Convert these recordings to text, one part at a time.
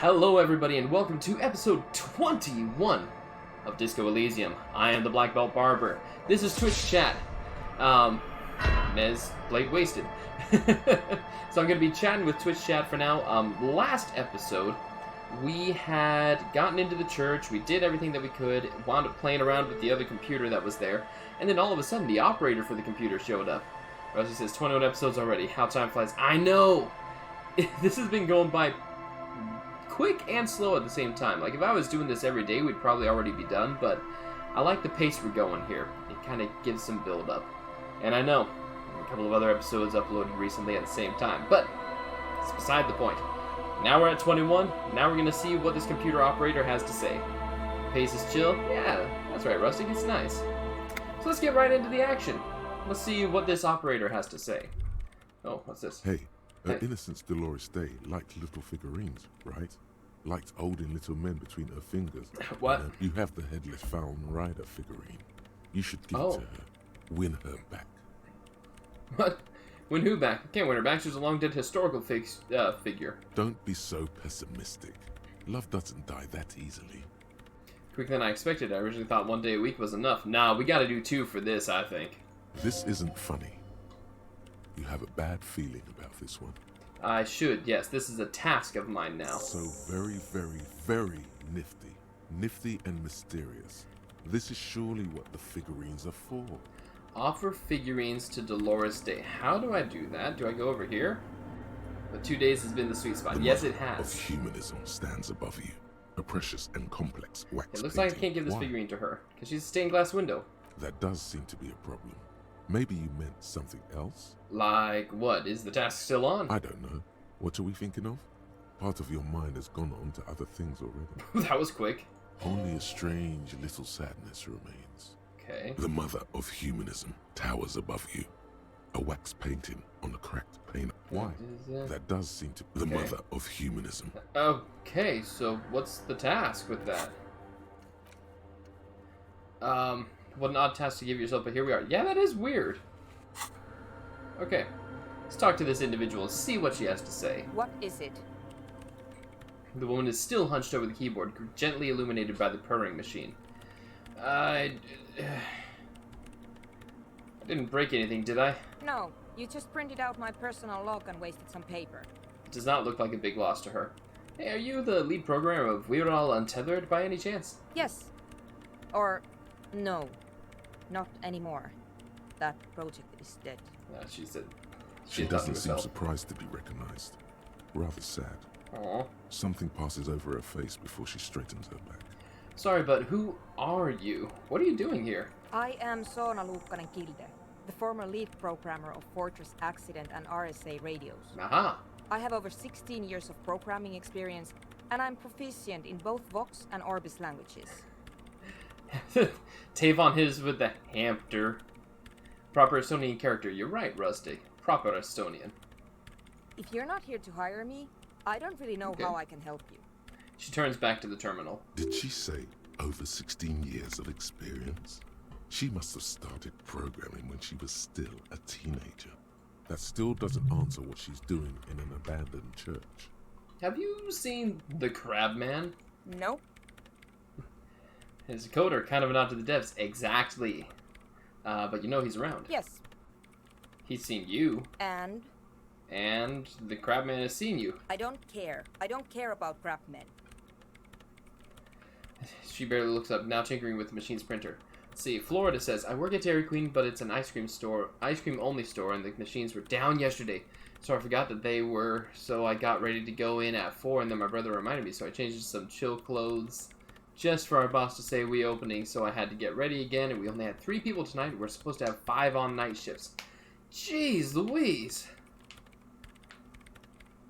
Hello everybody and welcome to episode 21 of Disco Elysium. I am the Black Belt Barber. This is Twitch chat. Nez played Wasted. So I'm going to be chatting with Twitch chat for now. Last episode, we had gotten into the church, we did everything that we could, wound up playing around with the other computer that was there, and then all of a sudden the operator for the computer showed up. Rosie says, 21 episodes already, how time flies. I know! This has been going by quick and slow at the same time. Like, if I was doing this every day, we'd probably already be done, but I like the pace we're going here. It kind of gives some build-up. And I know, a couple of other episodes uploaded recently at the same time, but it's beside the point. Now we're at 21, now we're going to see what this computer operator has to say. Pace is chill? Yeah, that's right, Rustic, it's nice. So let's get right into the action. Let's see what this operator has to say. Oh, what's this? Hey, Innocence Dolores Day liked little figurines, right? Liked holding little men between her fingers. What? You have the Headless Fallen Rider figurine. You should give it to her. Win her back. What? Win who back? I can't win her back. She's a long-dead historical figure. Don't be so pessimistic. Love doesn't die that easily. Quicker than I expected. I originally thought one day a week was enough. Nah, we gotta do 2 for this, I think. This isn't funny. You have a bad feeling about this one. I should, yes. This is a task of mine now. So very, very, very nifty. Nifty and mysterious. This is surely what the figurines are for. Offer figurines to Dolores Day. How do I do that? Do I go over here? The 2 days has been the sweet spot. Yes, it has. Of humanism stands above you. A precious and complex wax It looks like I painting. can't give this figurine to her, because she's a stained glass window. That does seem to be a problem. Maybe you meant something else? Like what? Is the task still on? I don't know. What are we thinking of? Part of your mind has gone on to other things already. That was quick. Only a strange little sadness remains. Okay. The mother of humanism towers above you. A wax painting on a cracked pane. Why? That does seem to be the mother of humanism. Okay, so what's the task with that? What an odd task to give yourself, but here we are. Yeah, that is weird. Okay. Let's talk to this individual, see what she has to say. What is it? The woman is still hunched over the keyboard, gently illuminated by the purring machine. I didn't break anything, did I? No, you just printed out my personal log and wasted some paper. It does not look like a big loss to her. Hey, are you the lead programmer of We're All Untethered by any chance? Yes. Or, no. Not anymore. That project is dead. She said. She doesn't seem surprised to be recognized. Rather sad. Aww. Something passes over her face before she straightens her back. Sorry, but who are you? What are you doing here? I am Soona Luukkanen-Kilde, the former lead programmer of Fortress Accident and RSA radios. Aha! I have over 16 years of programming experience, and I'm proficient in both Vox and Orbis languages. Tavon his with the hamster. Proper Estonian character. You're right, Rustic. Proper Estonian. If you're not here to hire me, I don't really know how I can help you. She turns back to the terminal. Did she say over 16 years of experience? She must have started programming when she was still a teenager. That still doesn't answer what she's doing in an abandoned church. Have you seen The Crab Man? Nope. His coder, kind of a nod to the devs. Exactly. But you know he's around. Yes. He's seen you. And the Crab Man has seen you. I don't care. I don't care about crab men. She barely looks up, now tinkering with the machine's printer. Let's see, Florida says, I work at Dairy Queen, but it's an ice cream only store, and the machines were down yesterday. So I forgot that they were, so I got ready to go in at 4, and then my brother reminded me, so I changed to some chill clothes just for our boss to say we opening, so I had to get ready again, and we only had 3 people tonight. We're supposed to have 5 on night shifts. Jeez Louise.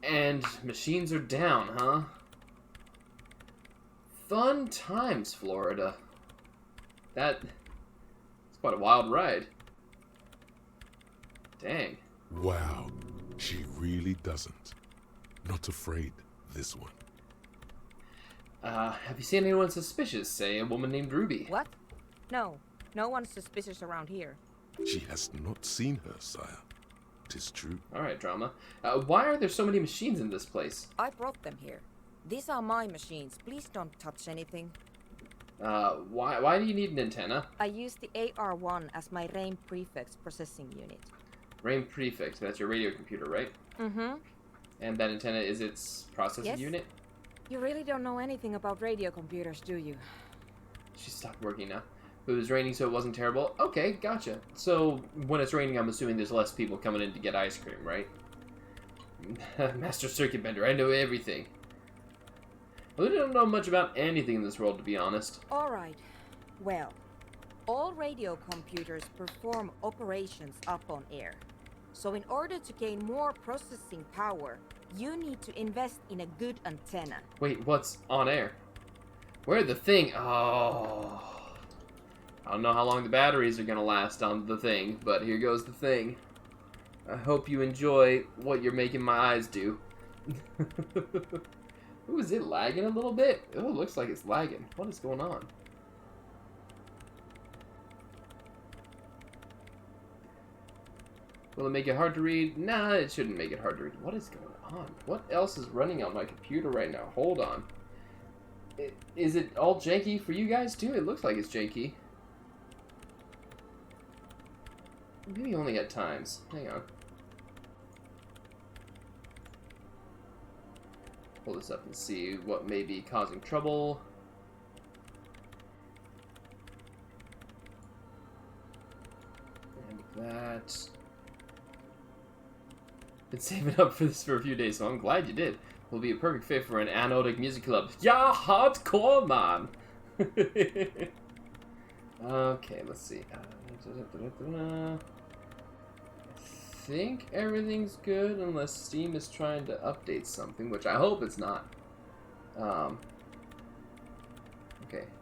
And machines are down, huh? Fun times, Florida. It's quite a wild ride. Dang. Wow, she really doesn't. Not afraid, this one. Have you seen anyone suspicious? Say, a woman named Ruby. What? No. No one's suspicious around here. She has not seen her, sire. 'Tis true. Alright, drama. Why are there so many machines in this place? I brought them here. These are my machines. Please don't touch anything. Why do you need an antenna? I use the AR1 as my RAIN prefix processing unit. RAIN prefix, that's your radio computer, right? Mm-hmm. And that antenna is its processing Yes. unit? You really don't know anything about radio computers, do you? She stopped working now. It was raining, so it wasn't terrible. Okay, gotcha. So when it's raining, I'm assuming there's less people coming in to get ice cream, right? Master Circuit Bender, I know everything. I really don't know much about anything in this world, to be honest. Alright. Well, all radio computers perform operations up on air. So in order to gain more processing power, you need to invest in a good antenna. Wait, what's on air? Where the thing? Oh. I don't know how long the batteries are going to last on the thing, but here goes the thing. I hope you enjoy what you're making my eyes do. Ooh, is it lagging a little bit? Oh, it looks like it's lagging. What is going on? Will it make it hard to read? Nah, it shouldn't make it hard to read. What is going on? What else is running on my computer right now? Hold on. Is it all janky for you guys too? It looks like it's janky. Maybe only at times. Hang on. Pull this up and see what may be causing trouble. And that. Been saving up for this for a few days, so I'm glad you did. Will be a perfect fit for an anodic music club. Yeah, hardcore, man. Okay, let's see. I think everything's good unless Steam is trying to update something, which I hope it's not. Okay,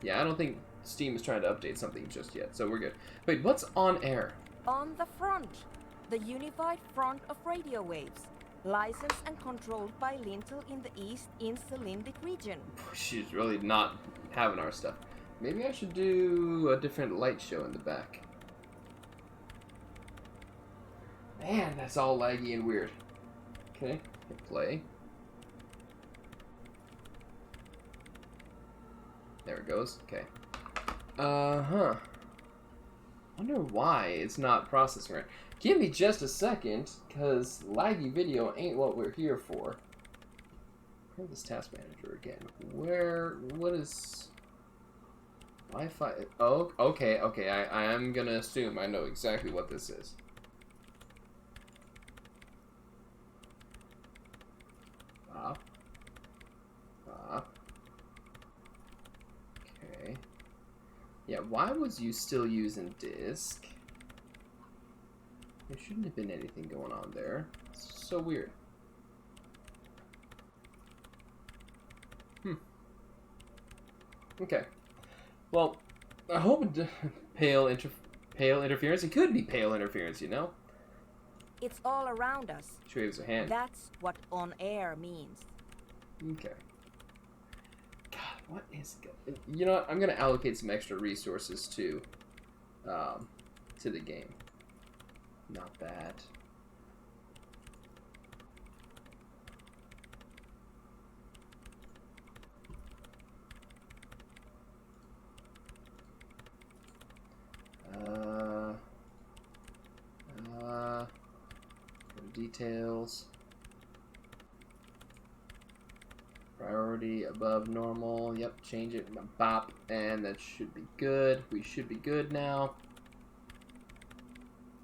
yeah, I don't think Steam is trying to update something just yet, so we're good. Wait, what's on air? On the front, the unified front of radio waves, licensed and controlled by Lintel in the East Insulindic region. She's really not having our stuff. Maybe I should do a different light show in the back. Man, that's all laggy and weird. Okay, hit play. There it goes. Okay. Wonder why it's not processing right. Give me just a second, because laggy video ain't what we're here for. Where's this task manager again? What is... Wi-Fi... Oh, okay, I am gonna assume I know exactly what this is. Okay. Yeah, why was you still using disk? There shouldn't have been anything going on there. It's so weird. Okay. Well, I hope pale interference. It could be pale interference, you know? It's all around us. She waves her hand. That's what on air means. Okay. God, what is... You know what? I'm going to allocate some extra resources to the game. Not that. Go to details. Priority above normal. Yep, change it. Bop. And that should be good. We should be good now.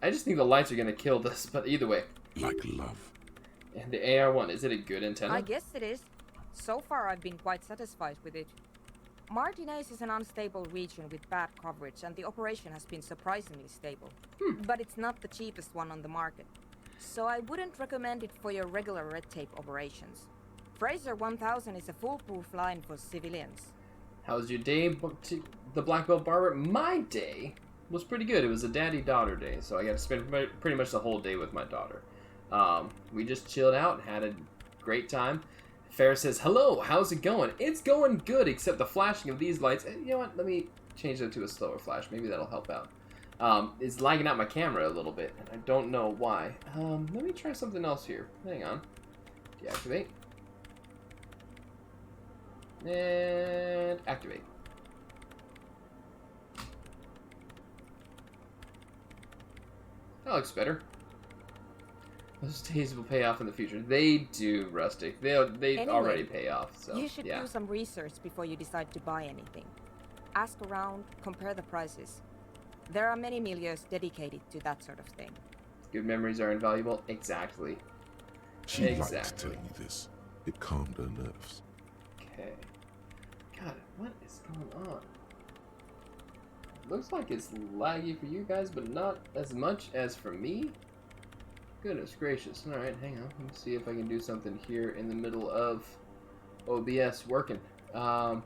I just think the lights are going to kill this, but either way. Like love. And the AR1, is it a good antenna? I guess it is. So far I've been quite satisfied with it. Martinez is an unstable region with bad coverage, and the operation has been surprisingly stable. But it's not the cheapest one on the market. So I wouldn't recommend it for your regular red tape operations. Fraser 1000 is a foolproof line for civilians. How's your day, the Black Belt Barber? My day was pretty good. It was a daddy-daughter day, so I got to spend pretty much the whole day with my daughter. We just chilled out, had a great time. Ferris says, hello, how's it going? It's going good, except the flashing of these lights. You know what? Let me change that to a slower flash. Maybe that'll help out. It's lagging out my camera a little bit, and I don't know why. Let me try something else here. Hang on. Deactivate. And activate. That looks better. Those days will pay off in the future. They do, Rustic. They Anyway, already pay off. So You should yeah. do some research before you decide to buy anything. Ask around, compare the prices. There are many milieux dedicated to that sort of thing. Good memories are invaluable. Exactly. She liked Exactly. telling me this. It calmed her nerves. Okay. God, what is going on? Looks like it's laggy for you guys, but not as much as for me. Goodness gracious. Alright, hang on. Let me see if I can do something here in the middle of OBS working. Output.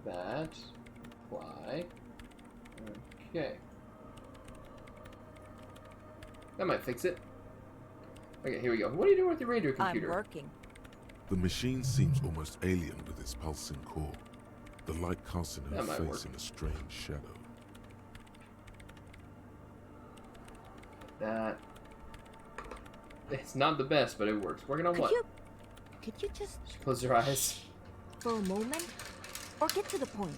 That. Apply. Okay. That might fix it. Okay, here we go. What are you doing with your radio computer? I'm working. The machine seems almost alien with its pulsing core. The light casting her That might face work. in a strange shadow. That. It's not the best, but it works. Working on what? Could you just She closed her eyes. for a moment? Or get to the point.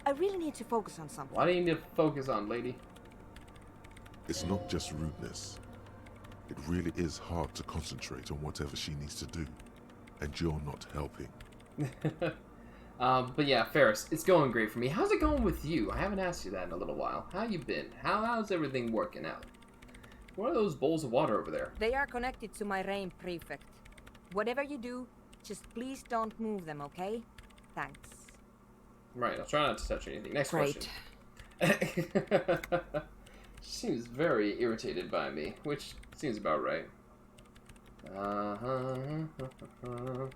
I really need to focus on something. Why do you need to focus on, lady? It's not just rudeness. It really is hard to concentrate on whatever she needs to do. And you're not helping. But yeah, Ferris, it's going great for me. How's it going with you? I haven't asked you that in a little while. How you been? How's everything working out? What are those bowls of water over there? They are connected to my rain prefect. Whatever you do, just please don't move them, okay? Thanks. Right, I'll try not to touch anything. Next Great. question. She seems very irritated by me, which seems about right. Normal.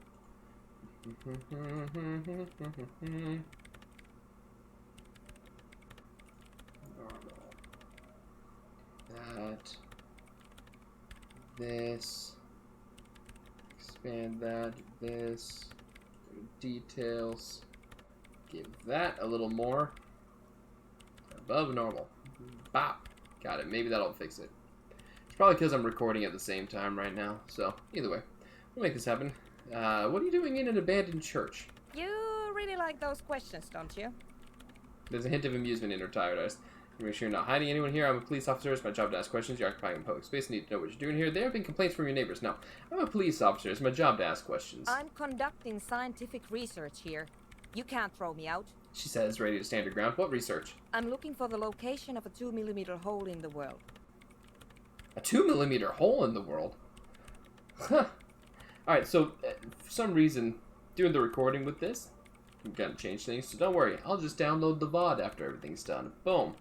That. This. Expand that. This. Details. Give that a little more. Above normal. Bop. Got it. Maybe that'll fix it. It's probably because I'm recording at the same time right now. So, either way. We'll make this happen. What are you doing in an abandoned church? You really like those questions, don't you? There's a hint of amusement in her tired eyes. Make sure you're not hiding anyone here. I'm a police officer. It's my job to ask questions. You're occupying public space. I need to know what you're doing here. There have been complaints from your neighbors. No, I'm a police officer. It's my job to ask questions. I'm conducting scientific research here. You can't throw me out. She says, ready to stand her ground. What research? I'm looking for the location of a 2mm hole in the world. A 2mm hole in the world? Huh. Alright, so, for some reason, doing the recording with this, I'm gonna change things, so don't worry. I'll just download the VOD after everything's done. Boom.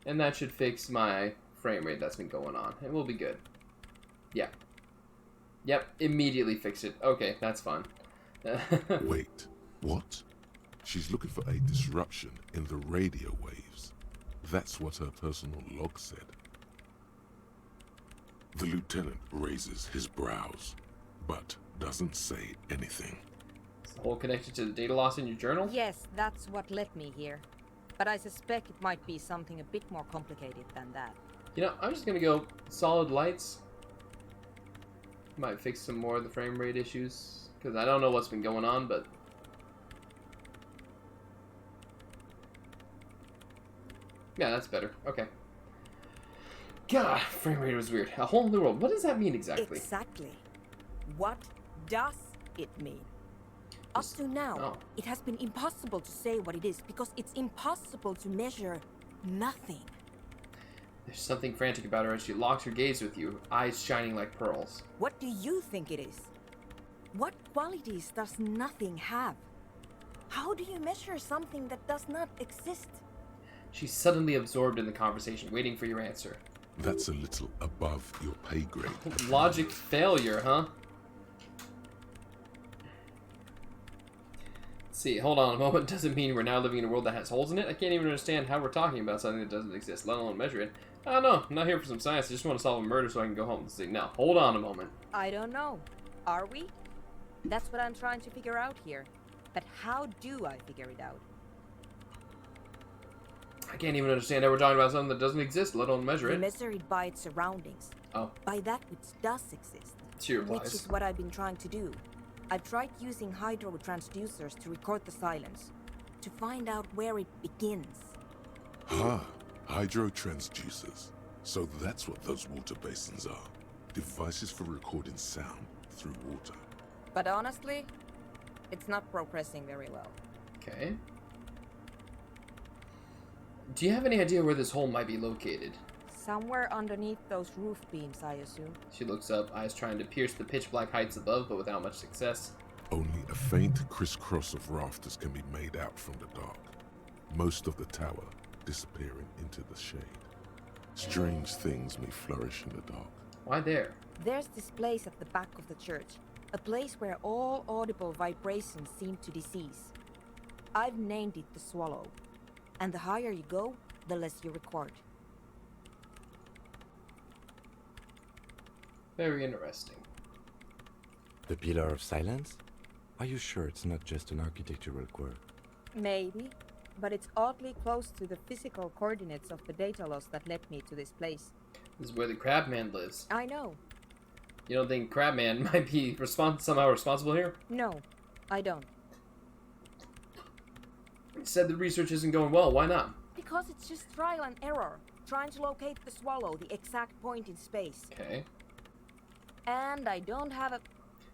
And that should fix my frame rate that's been going on. And we'll be good. Yeah. Yep, immediately fix it. Okay, that's fun. Wait, what? She's looking for a disruption in the radio waves. That's what her personal log said. The lieutenant raises his brows, but doesn't say anything. Is the hole connected to the data loss in your journal? Yes, that's what led me here. But I suspect it might be something a bit more complicated than that. You know, I'm just gonna go solid lights. Might fix some more of the frame rate issues, because I don't know what's been going on, but... Yeah, that's better. Okay. God, frame rate was weird. A hole in the world. What does that mean exactly? Exactly. What does it mean? Up to now, Oh. it has been impossible to say what it is because it's impossible to measure nothing. There's something frantic about her as she locks her gaze with you, eyes shining like pearls. What do you think it is? What qualities does nothing have? How do you measure something that does not exist? She's suddenly absorbed in the conversation, waiting for your answer. That's a little above your pay grade. Logic failure, huh? Let's see, hold on a moment. Doesn't mean we're now living in a world that has holes in it. I can't even understand how we're talking about something that doesn't exist, let alone measure it. I don't know. I'm not here for some science. I just want to solve a murder so I can go home. Let's see. Now, hold on a moment. I don't know. Are we? That's what I'm trying to figure out here. But how do I figure it out? I can't even understand how we're talking about something that doesn't exist, let alone measure You it. measure it by its surroundings. Oh. By that which does exist. She replies. Which is what I've been trying to do. I've tried using hydro transducers to record the silence. To find out where it begins. Hydro transducers. So that's what those water basins are. Devices for recording sound through water. But honestly, it's not progressing very well. Okay. Do you have any idea where this hole might be located? Somewhere underneath those roof beams, I assume. She looks up, eyes trying to pierce the pitch black heights above, but without much success. Only a faint crisscross of rafters can be made out from the dark. Most of the tower disappearing into the shade. Strange things may flourish in the dark. Why there? There's this place at the back of the church. A place where all audible vibrations seem to decease. I've named it the Swallow. And the higher you go, the less you record. Very interesting. The Pillar of Silence? Are you sure it's not just an architectural quirk? Maybe, but it's oddly close to the physical coordinates of the data loss that led me to this place. This is where the Crabman lives. I know. You don't think Crabman might be somehow responsible here? No, I don't. You said the research isn't going well. Why not? Because it's just trial and error. Trying to locate the Swallow, the exact point in space. Okay. And I don't have a...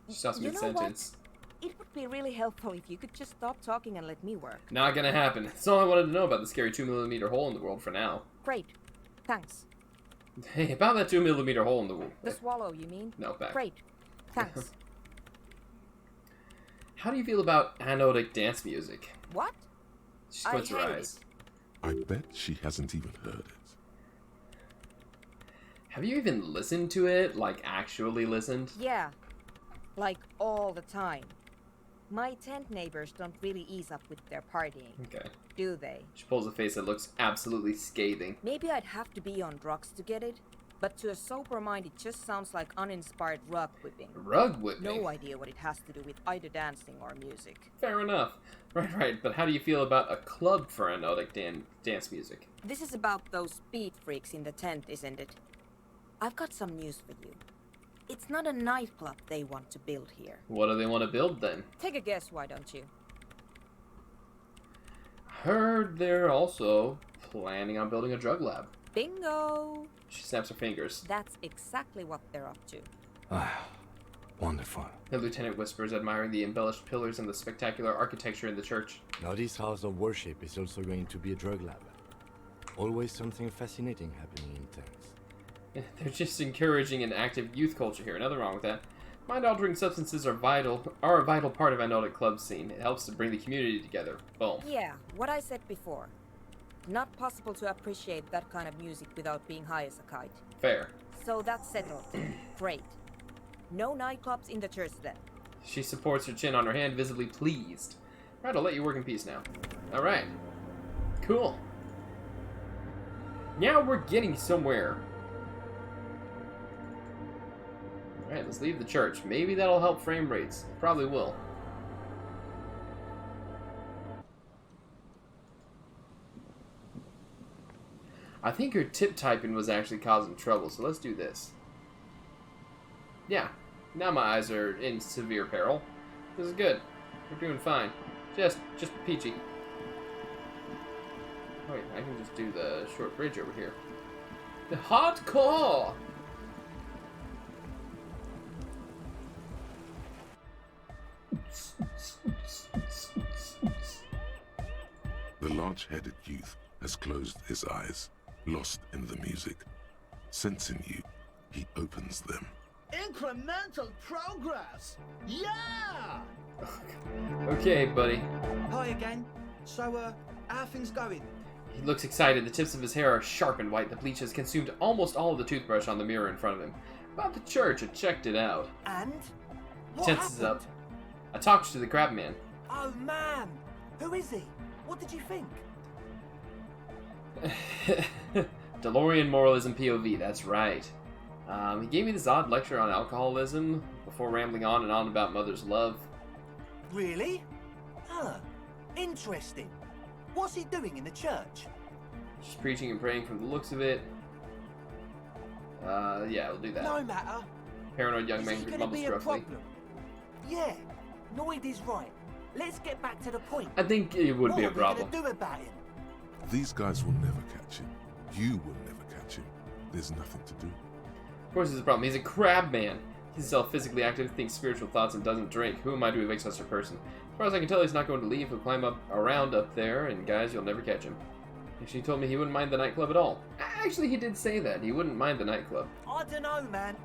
Just ask me You a know sentence. It would be really helpful if you could just stop talking and let me work. Not gonna happen. That's all I wanted to know about the scary 2mm hole in the world for now. Great. Thanks. Hey, about that 2mm hole in the world. The Swallow, you mean? No, back. Great. Thanks. How do you feel about anodic dance music? What? She squints her hate eyes. I bet she hasn't even heard it. Have you even listened to it? Like, actually listened? Yeah. Like, all the time. My tent neighbors don't really ease up with their partying, Okay. do they? She pulls a face that looks absolutely scathing. Maybe I'd have to be on drugs to get it, but to a sober mind it just sounds like uninspired rug whipping. Rug whipping? No idea what it has to do with either dancing or music. Fair enough. Right. But how do you feel about a club for anodic dance music? This is about those speed freaks in the tent, isn't it? I've got some news for you. It's not a nightclub they want to build here. What do they want to build then? Take a guess, why don't you? Heard they're also planning on building a drug lab. Bingo! She snaps her fingers. That's exactly what they're up to. Ah, wonderful. The lieutenant whispers, admiring the embellished pillars and the spectacular architecture in the church. Now this house of worship is also going to be a drug lab. Always something fascinating happening in tents. They're just encouraging an active youth culture here. Nothing wrong with that. Mind-altering substances are a vital part of anodic club scene. It helps to bring the community together. Boom. Yeah, what I said before. Not possible to appreciate that kind of music without being high as a kite. Fair. So that's settled. Great. No nightclubs in the church then. She supports her chin on her hand, visibly pleased. Right, I'll let you work in peace now. Alright. Cool. Now we're getting somewhere. Alright, let's leave the church. Maybe that'll help frame rates. Probably will. I think her tip typing was actually causing trouble, so let's do this. Yeah, now my eyes are in severe peril. This is good. We're doing fine. Just peachy. Oh wait, I can just do the short bridge over here. The hardcore! The large-headed youth has closed his eyes, lost in the music. Sensing you, he opens them. Incremental progress! Yeah! Okay, buddy. Hi again. So, how are things going? He looks excited. The tips of his hair are sharp and white. The bleach has consumed almost all of the toothbrush on the mirror in front of him. About the church, I checked it out. And? He tenses up. I talked to the Crabman. Oh, man! Who is he? What did you think? DeLorean moralism POV, that's right. He gave me this odd lecture on alcoholism before rambling on and on about mother's love. Really? Huh. Interesting. What's he doing in the church? She's preaching and praying from the looks of it. Yeah, we'll do that. No matter. Paranoid young Is man he gonna mumbles be a gruffly. problem? Yeah, Noid is right. Let's get back to the point. I think it would be a What are problem. we gonna do about him? These guys will never catch him. You will never catch him. There's nothing to do. Of course, there's a problem. He's a crab man. He's self-physically active, thinks spiritual thoughts, and doesn't drink. Who am I to evict such a person? As far as I can tell, he's not going to leave. He'll climb up around up there, and guys, you'll never catch him. Actually, he told me he wouldn't mind the nightclub at all. Actually, he did say that. He wouldn't mind the nightclub. I don't know, man.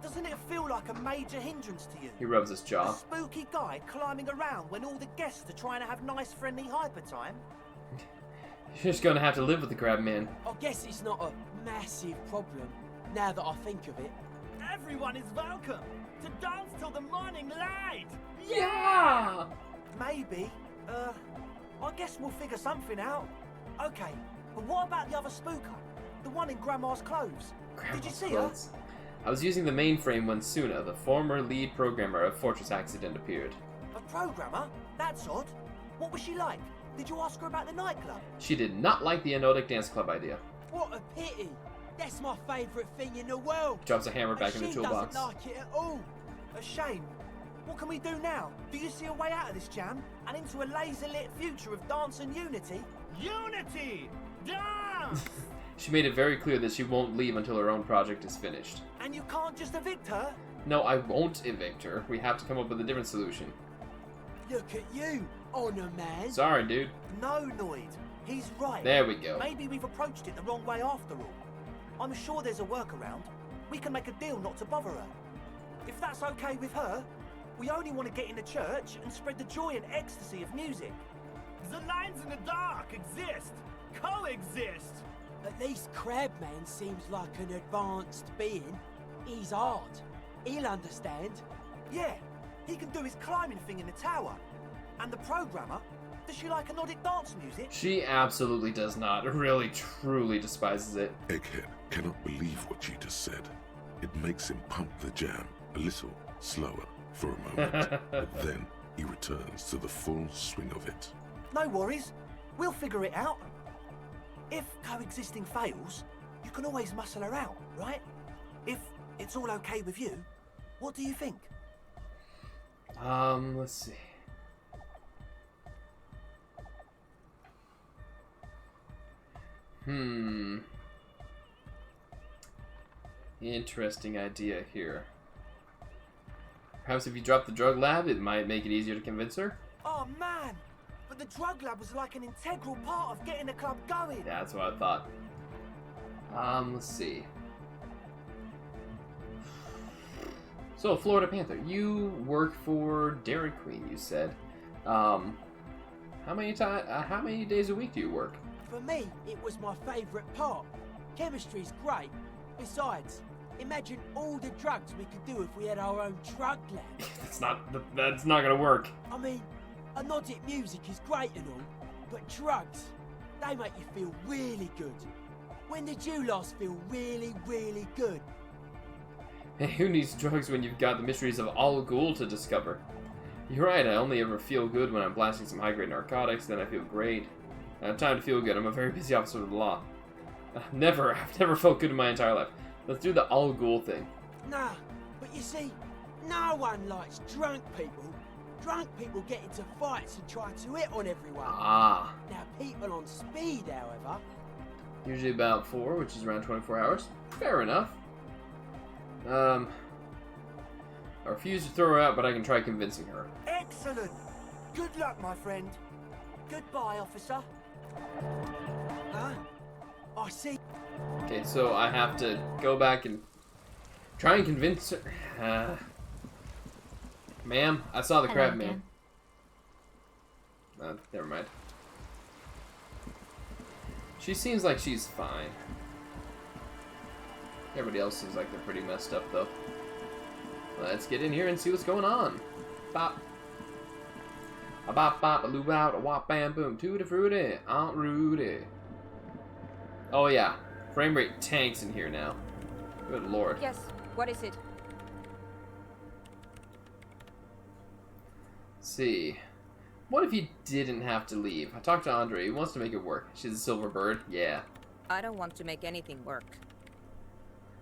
Doesn't it feel like a major hindrance to you? He rubs his A jaw. spooky guy climbing around when all the guests are trying to have nice, friendly hyper time? You're just gonna have to live with the crab man. I guess it's not a massive problem, now that I think of it. Everyone is welcome to dance till the morning light. Yeah! Maybe. I guess we'll figure something out. Okay, but what about the other spooker? The one in Grandma's clothes? Did you see her? I was using the mainframe when Suna, the former lead programmer of Fortress Accident, appeared. A programmer? That's odd. What was she like? Did you ask her about the nightclub? She did not like the Anodic dance club idea. What a pity! That's my favourite thing in the world! Drops a hammer And back in the she toolbox. doesn't like it at all! A shame. What can we do now? Do you see a way out of this jam? And into a laser-lit future of dance and unity? Unity! Dance! She made it very clear that she won't leave until her own project is finished. And you can't just evict her? No, I won't evict her. We have to come up with a different solution. Look at you, Honor Man! Sorry, dude. No, Noid. He's right. There we go. Maybe we've approached it the wrong way after all. I'm sure there's a workaround. We can make a deal not to bother her. If that's okay with her, we only want to get in the church and spread the joy and ecstasy of music. The lines in the dark exist. Coexist. At least Crabman seems like an advanced being. He's hard. He'll understand. Yeah, he can do his climbing thing in the tower. And the programmer, does she like Anodic dance music? She absolutely does not. Really, truly despises it. Egghead cannot believe what you just said. It makes him pump the jam a little slower for a moment, but then he returns to the full swing of it. No worries. We'll figure it out. If coexisting fails, you can always muscle her out, right? If it's all okay with you, what do you think? Let's see. Interesting idea here. Perhaps if you drop the drug lab, it might make it easier to convince her? Oh man, but the drug lab was like an integral part of getting the club going. Yeah, that's what I thought. Let's see. So, Florida Panther, you work for Dairy Queen, you said. How many days a week do you work? For me, it was my favourite part. Chemistry's great. Besides, imagine all the drugs we could do if we had our own drug lab. That's not gonna work. I mean, Anodic music is great and all, but drugs, they make you feel really good. When did you last feel really, really good? Hey, who needs drugs when you've got the mysteries of Al Ghul to discover? You're right, I only ever feel good when I'm blasting some high-grade narcotics, then I feel great. I have time to feel good, I'm a very busy officer of the law. I've never felt good in my entire life. Let's do the Al Ghul thing. Nah, but you see, no one likes drunk people. Drunk people get into fights and try to hit on everyone. Ah. Now, people on speed, however... Usually about 4, which is around 24 hours. Fair enough. I refuse to throw her out, but I can try convincing her. Excellent. Good luck, my friend. Goodbye, officer. Huh? I see. Okay, so I have to go back and try and convince her. Ma'am, I saw the crab man. Never mind. She seems like she's fine. Everybody else seems like they're pretty messed up, though. Let's get in here and see what's going on. Bop. A bop bop, a loo out, a wop bam boom. Tutti frutti, Aunt Rudy. Oh yeah, frame rate tanks in here now. Good lord. Yes, what is it? Let's see. What if you didn't have to leave? I talked to Andre. He wants to make it work. She's a silver bird. Yeah. I don't want to make anything work.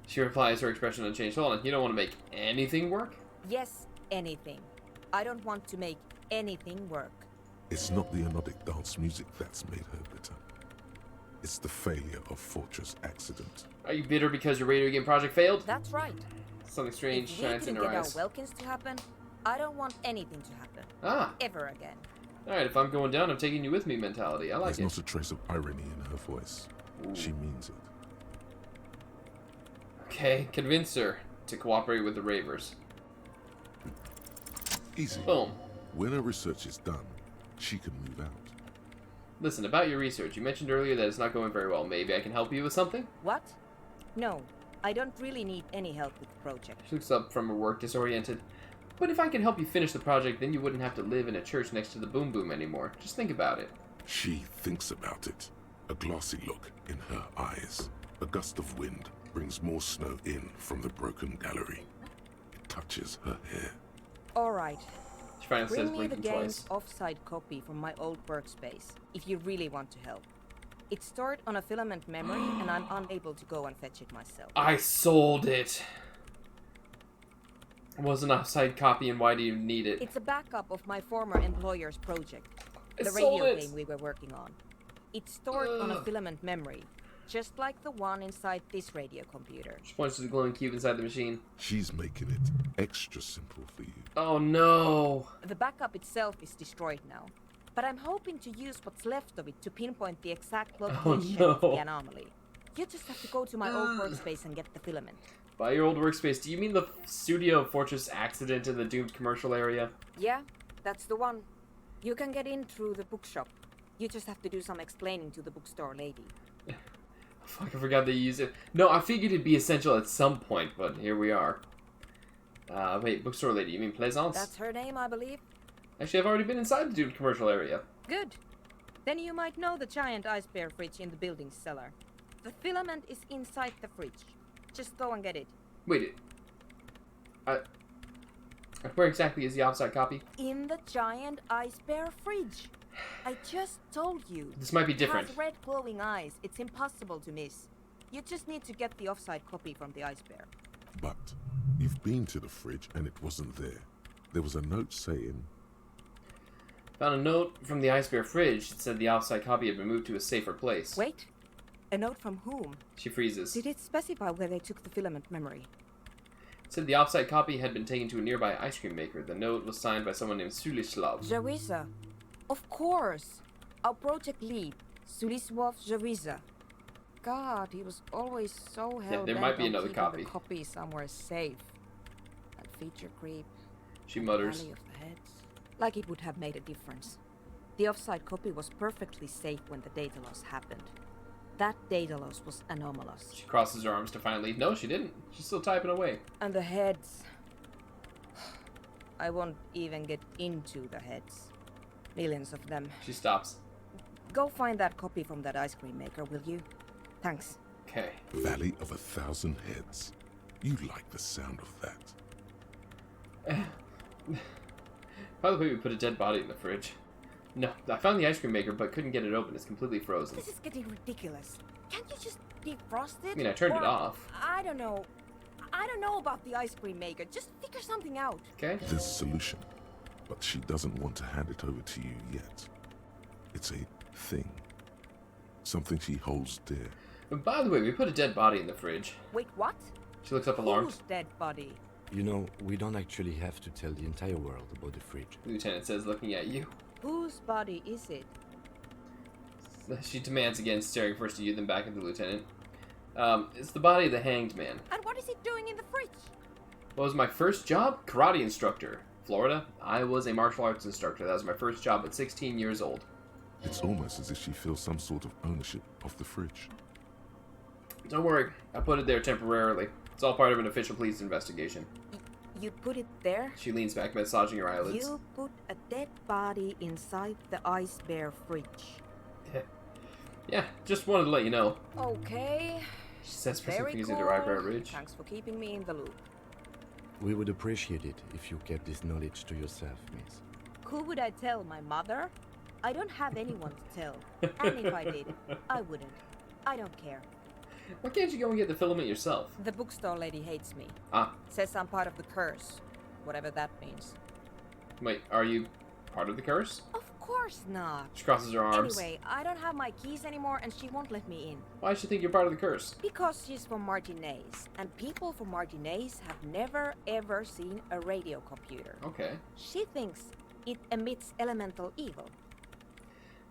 She replies, her expression unchanged. Hold on, you don't want to make anything work? Yes, anything. I don't want to make anything work. It's not the anodic dance music that's made her bitter. It's the failure of Fortress Accident. Are you bitter because your radio game project failed? That's right. Something strange If we shines in didn't her get our eyes. Wilkins to happen, I don't want anything to happen. Ah. Ever again. Alright, if I'm going down, I'm taking you with me mentality. I like There's it. not a trace of irony in her voice. Ooh. She means it. Okay, convince her to cooperate with the ravers. Easy. Boom. When her research is done, she can move out. Listen, about your research, you mentioned earlier that it's not going very well. Maybe I can help you with something? What? No, I don't really need any help with the project. She looks up from her work, disoriented. But if I can help you finish the project, then you wouldn't have to live in a church next to the Boom Boom anymore. Just think about it. She thinks about it. A glassy look in her eyes. A gust of wind brings more snow in from the broken gallery. It touches her hair. All right. She finally says Bring me the blinking game's twice. offside copy from my old workspace, if you really want to help. It's stored on a filament memory, and I'm unable to go and fetch it myself. I sold it. It was an offside copy, and why do you need it? It's a backup of my former employer's project, I the sold radio it. game we were working on. It's stored on a filament memory, just like the one inside this radio computer. She points to the glowing cube inside the machine. She's making it extra simple for you. Oh no! The backup itself is destroyed now, but I'm hoping to use what's left of it to pinpoint the exact location of no. the anomaly. You just have to go to my old workspace and get the filament. By your old workspace, do you mean the studio of Fortress Accident in the doomed commercial area? Yeah, that's the one. You can get in through the bookshop. You just have to do some explaining to the bookstore lady. Fuck, I forgot they use it. No, I figured it'd be essential at some point, but here we are. Wait, bookstore lady, you mean Plaisance? That's her name, I believe. Actually, I've already been inside the doomed commercial area. Good. Then you might know the giant ice bear fridge in the building's cellar. The filament is inside the fridge. Just go and get it. Wait, where exactly is the offside copy? In the giant ice bear fridge. I just told you. This might be different. It has red glowing eyes. It's impossible to miss. You just need to get the offside copy from the ice bear. But you've been to the fridge and it wasn't there. There was a note saying, Found a note from the ice bear fridge. It said the offside copy had been moved to a safer place. Wait. A note from whom? She freezes. Did it specify where they took the filament memory? It said the offside copy had been taken to a nearby ice cream maker. The note was signed by someone named Sulislav. Jawiza. Of course. Our project lead, Sulisław Jawiza. God, he was always so hell there bent might be on another keeping copy. the copy somewhere safe. That feature creep. She and mutters. Valley of the Heads. Like it would have made a difference. The offside copy was perfectly safe when the data loss happened. That data loss was anomalous. She crosses her arms to finally. No, she didn't. She's still typing away. And the heads. I won't even get into the heads. Millions of them. She stops. Go find that copy from that ice cream maker, will you? Thanks. Okay. Valley of 1,000 Heads. You like the sound of that. By the way, we put a dead body in the fridge. No, I found the ice cream maker, but couldn't get it open. It's completely frozen. This is getting ridiculous. Can't you just defrost it? I mean, I turned it Or, off. I don't know. I don't know about the ice cream maker. Just figure something out. Okay. There's a solution, but she doesn't want to hand it over to you yet. It's a thing. Something she holds dear. And by the way, we put a dead body in the fridge. Wait, what? She looks up alarmed. Whose dead body? You know, we don't actually have to tell the entire world about the fridge. The lieutenant says, looking at you. Whose body is it? She demands again, staring first at you, then back at the lieutenant. It's the body of the hanged man. And what is it doing in the fridge? What was my first job? Karate instructor. Florida. I was a martial arts instructor. That was my first job at 16 years old. It's almost as if she feels some sort of ownership of the fridge. Don't worry. I put it there temporarily. It's all part of an official police investigation. You put it there? She leans back, massaging her eyelids. You put a dead body inside the ice bear fridge. Yeah, just wanted to let you know. Okay. She says, pressing Very fingers cool. into her eyebrow ridge. Thanks for keeping me in the loop. We would appreciate it if you kept this knowledge to yourself, miss. Who would I tell? My mother? I don't have anyone to tell. And if I did, I wouldn't. I don't care. Why can't you go and get the filament yourself? The bookstore lady hates me. Ah, Says I'm part of the curse. Whatever that means. wait, are you part of the curse? Of course not. She crosses her arms. Anyway, I don't have my keys anymore and she won't let me in. Why does she think you're part of the curse? Because she's from Martinez. And people from Martinez have never ever seen a radio computer. Okay. She thinks it emits elemental evil.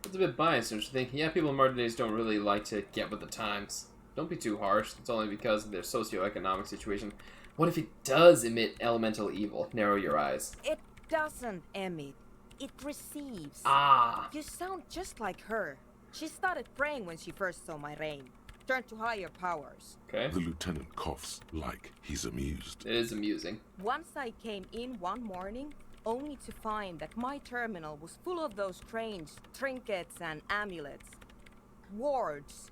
That's a bit biased, don't you think? Yeah, people in Martinez don't really like to get with the times. Don't be too harsh. It's only because of their socioeconomic situation. What if it does emit elemental evil? Narrow your eyes. It doesn't emit. It receives. Ah. You sound just like her. She started praying when she first saw my rain. Turned to higher powers. Okay. The lieutenant coughs like he's amused. It is amusing. Once I came in one morning, only to find that my terminal was full of those strange trinkets and amulets. Wards.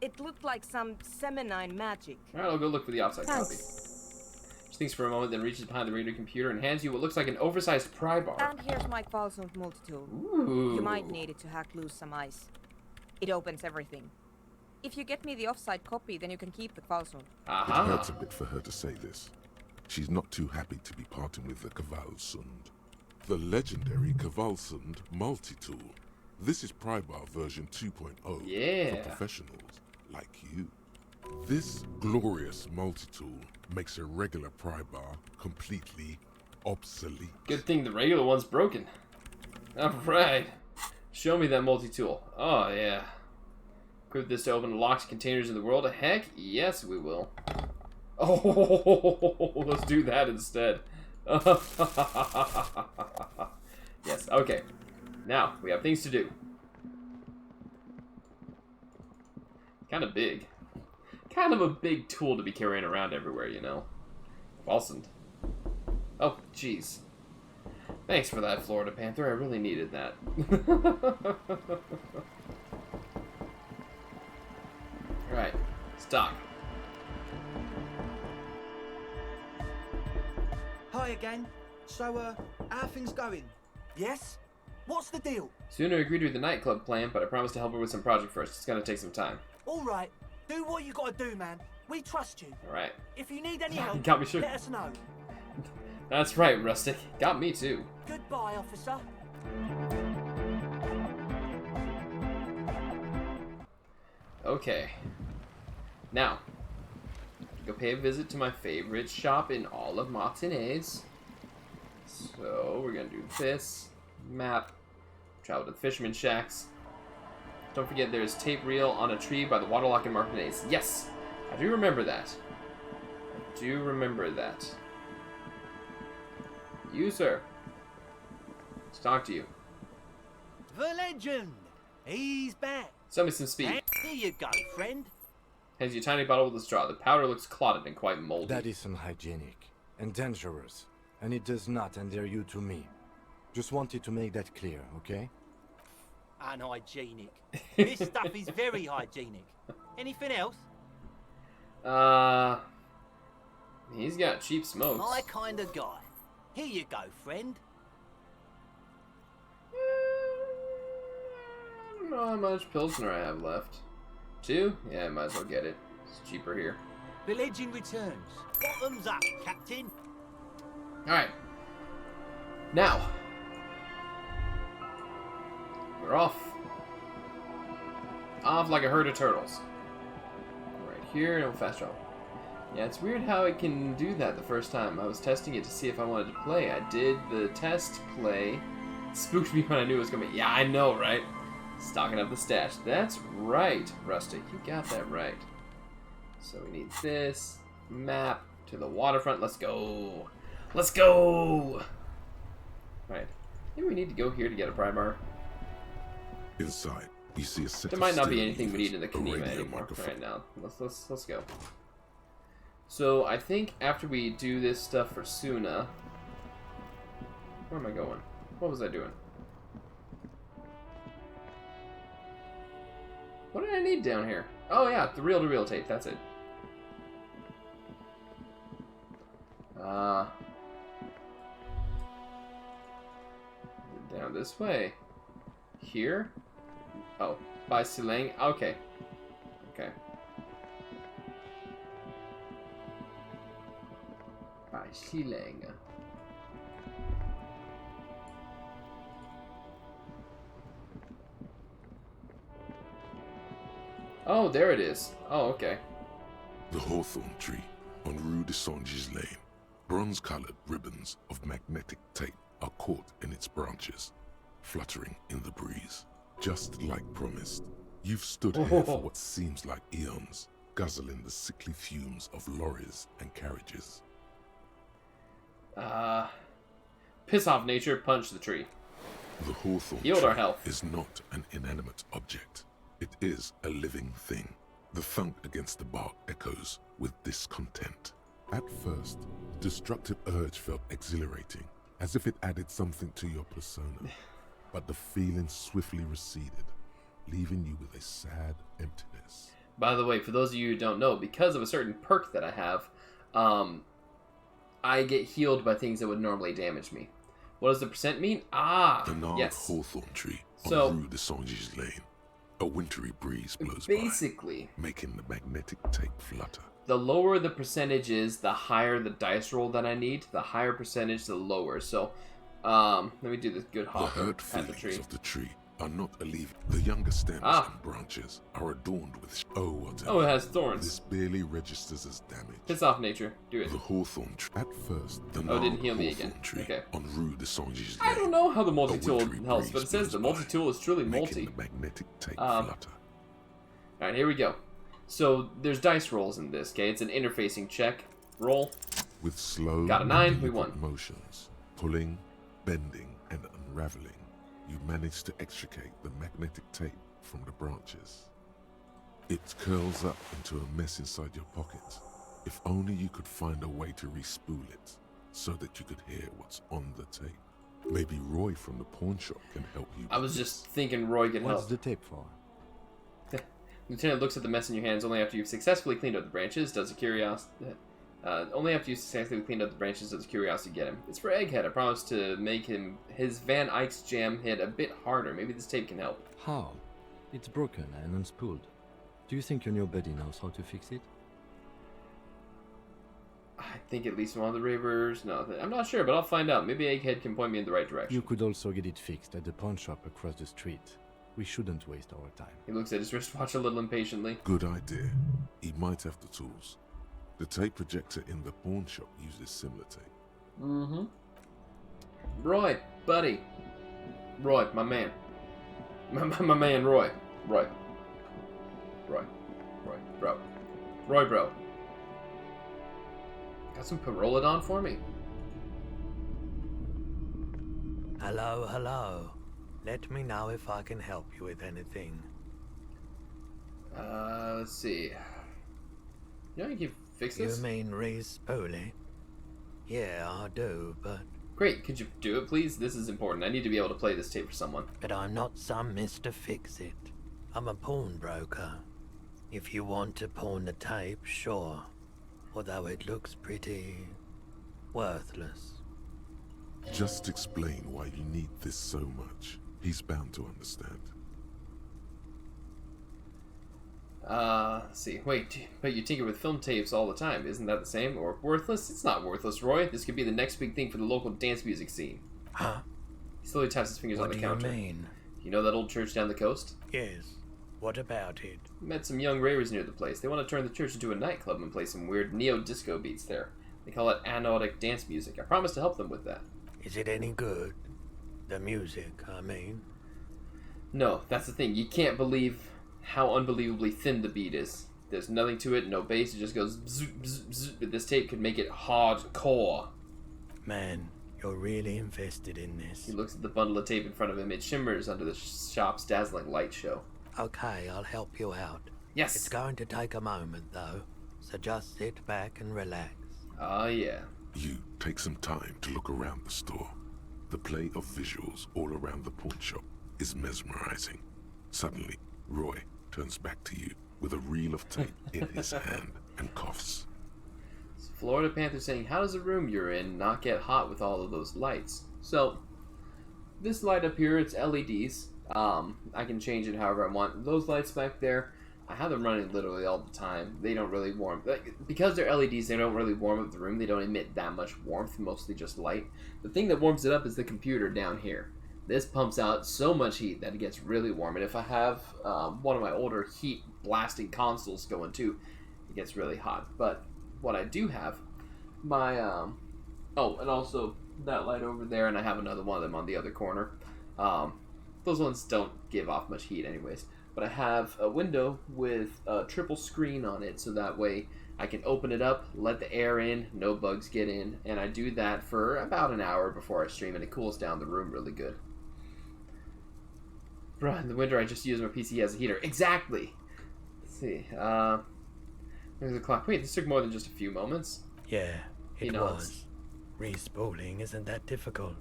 It looked like some Semenine magic. Alright, I'll go look for the offside copy. Thanks. She thinks for a moment, then reaches behind the radio computer and hands you what looks like an oversized pry bar. And here's my Qualsund multitool. Ooh. You might need it to hack loose some ice. It opens everything. If you get me the offside copy, then you can keep the Qualsund. It Aha. hurts a bit for her to say this. She's not too happy to be parting with the Kvalsund. The legendary Kvalsund multi-tool. This is Prybar version 2.0 Yeah. for professionals like you. This glorious multi-tool makes a regular Prybar completely obsolete. Good thing the regular one's broken. Alright. Show me that multi-tool. Oh, yeah. Equip this to open locked containers in the world. Heck, yes, we will. Oh, let's do that instead. Yes, okay. Now, we have things to do. Kind of big. Kind of a big tool to be carrying around everywhere, you know. Falsend. Oh, jeez. Thanks for that, Florida Panther. I really needed that. Alright, stock. Hi again. So, how are things going? Yes? What's the deal? Sooner agreed with the nightclub plan, but I promised to help her with some project first. It's gonna take some time. All right. Do what you gotta do, man. We trust you. Alright. If you need any help, Got me shook. let us know. That's right, Rustic. Got me too. Goodbye, officer. Okay. Now, go pay a visit to my favorite shop in all of Martinez. So, we're gonna do this. Map. Travel to the Fisherman Shacks. Don't forget there's tape reel on a tree by the waterlock in Martinez. Yes! I do remember that. I do remember that. You, sir. Let's talk to you. The legend. He's back. Sell me some speed. Here you go, friend. Hands you a tiny bottle with a straw. The powder looks clotted and quite moldy. That is unhygienic and dangerous, and it does not endear you to me. Just wanted to make that clear, okay? Unhygienic. This stuff is very hygienic. Anything else? He's got cheap smokes. My kind of guy. Here you go, friend. I don't know how much Pilsner I have left. 2? Yeah, I might as well get it. It's cheaper here. The legend returns. Bottoms up, Captain. Alright. Now. We're off. Off like a herd of turtles. Right here, no fast travel. Yeah, it's weird how it can do that the first time. I was testing it to see if I wanted to play. I did the test play. Spooked me when I knew it was coming. Yeah, I know, right? Stocking up the stash. That's right, Rustic. You got that right. So we need this map to the waterfront. Let's go. Let's go. Right. Maybe we need to go here to get a Primer. Inside, you see a set There of might not be steering anything we need in the levers, a Kanema radio anymore microphone. right now. Let's go. So I think after we do this stuff for Suna, where am I going? What was I doing? What did I need down here? Oh yeah, the reel-to-reel tape. That's it. this way. Here? Oh, by Silang. Okay. Okay. By Silang. Oh, there it is. Oh, okay. The hawthorn tree on Rue de Saint-Gilles Lane. Bronze-colored ribbons of magnetic tape are caught in its branches, fluttering in the breeze. Just like promised, you've stood here for what seems like eons, guzzling the sickly fumes of lorries and carriages. Piss off, nature. Punch the tree. The hawthorn Healed tree our health. is not an inanimate object. It is a living thing. The thunk against the bark echoes with discontent. At first, the destructive urge felt exhilarating, as if it added something to your persona. But the feeling swiftly receded, leaving you with a sad emptiness. By the way, for those of you who don't know, because of a certain perk that I have, I get healed by things that would normally damage me. What does the percent mean? The gnarled Yes. hawthorn tree on So- Rue de Saint-Gilles Lane. A wintry breeze blows Basically, by, making the magnetic tape flutter. the lower the percentage is, the higher the dice roll that I need. The higher percentage, the lower. So, let me do this good The hop hurt at the feelings tree. of the tree are not alleviated. The younger stems and branches are adorned with whatever. Oh, it has thorns. This barely registers as damage. Piss off, nature. Do it. The hawthorn tree. At first, the Oh, it gnarled didn't heal me hawthorn again. tree Okay. on Rue de Saint-Gilles I don't Lane. know how the A multi-tool wintry helps, but breeze it says the blows by, multi-tool is truly making multi. the magnetic tape Um, flutter. Alright, here we go. So, there's dice rolls in this, okay? It's an interfacing check. Roll. With slow Got a 9, and we deliberate won. motions, pulling, bending, and unraveling, you manage to extricate the magnetic tape from the branches. It curls up into a mess inside your pocket. If only you could find a way to re-spool it, so that you could hear what's on the tape. Maybe Roy from the pawn shop can help you. I was just thinking Roy could What's help. the tape for? Lieutenant looks at the mess in your hands only after you've successfully cleaned up the branches. Does the curiosity... only after you successfully cleaned up the branches does the curiosity get him. It's for Egghead. I promise to make his Van Eyck's jam hit a bit harder. Maybe this tape can help. How? It's broken and unspooled. Do you think your new buddy knows how to fix it? I think at least one of the ravers... No, I'm not sure, but I'll find out. Maybe Egghead can point me in the right direction. You could also get it fixed at the pawn shop across the street. We shouldn't waste our time. He looks at his wristwatch a little impatiently. Good idea. He might have the tools. The tape projector in the pawn shop uses similar tape. Mm-hmm. Roy, buddy. Roy, my man. My man, Roy. Roy, bro. Roy, bro. Got some Parolidon for me? Hello, hello. Let me know if I can help you with anything. Let's see. You know you can fix You this? mean re-spoolie? Yeah, I do, but Great, could you do it, please? This is important. I need to be able to play this tape for someone. I'm not some Mr. Fix-It. I'm a pawnbroker. If you want to pawn the tape, sure. Although it looks pretty... worthless. Just explain why you need this so much. He's bound to understand. Let's see. Wait, but you tinker with film tapes all the time. Isn't that the same? Or worthless? It's not worthless, Roy. This could be the next big thing for the local dance music scene. Huh? He slowly taps his fingers on What the do you counter. mean? You know that old church down the coast? Yes. What about it? Met some young ravers near the place. They want to turn the church into a nightclub and play some weird neo-disco beats there. They call it anodic dance music. I promised to help them with that. Is it any good? The music, I mean. No, that's the thing. You can't believe how unbelievably thin the beat is. There's nothing to it, no bass. It just goes bzz, bzz, bzz. But this tape could make it hardcore. Man, you're really invested in this. He looks at the bundle of tape in front of him. It shimmers under the shop's dazzling light show. Okay, I'll help you out. Yes. It's going to take a moment, though, so just sit back and relax. Oh, yeah. You take some time to look around the store. The play of visuals all around the pawn shop is mesmerizing. Suddenly, Roy turns back to you with a reel of tape in his hand and coughs. It's Florida Panther saying, how does the room you're in not get hot with all of those lights? So, this light up here, it's LEDs. I can change it however I want. Those lights back there, I have them running literally all the time. They don't really warm, because they're LEDs. They don't really warm up the room. They don't emit that much warmth, mostly just light. The thing that warms it up is the computer down here. This pumps out so much heat that it gets really warm. And if I have one of my older heat blasting consoles going too, it gets really hot. But what I do have, my oh, and also that light over there, and I have another one of them on the other corner. Those ones don't give off much heat anyways. But I have a window with a triple screen on it, so that way I can open it up, let the air in, no bugs get in, and I do that for about an hour before I stream, and it cools down the room really good. Bruh, in the winter I just use my PC as a heater. Exactly! Let's see, there's the clock. Wait, this took more than just a few moments. Yeah, He it nods. was. Respooling isn't that difficult,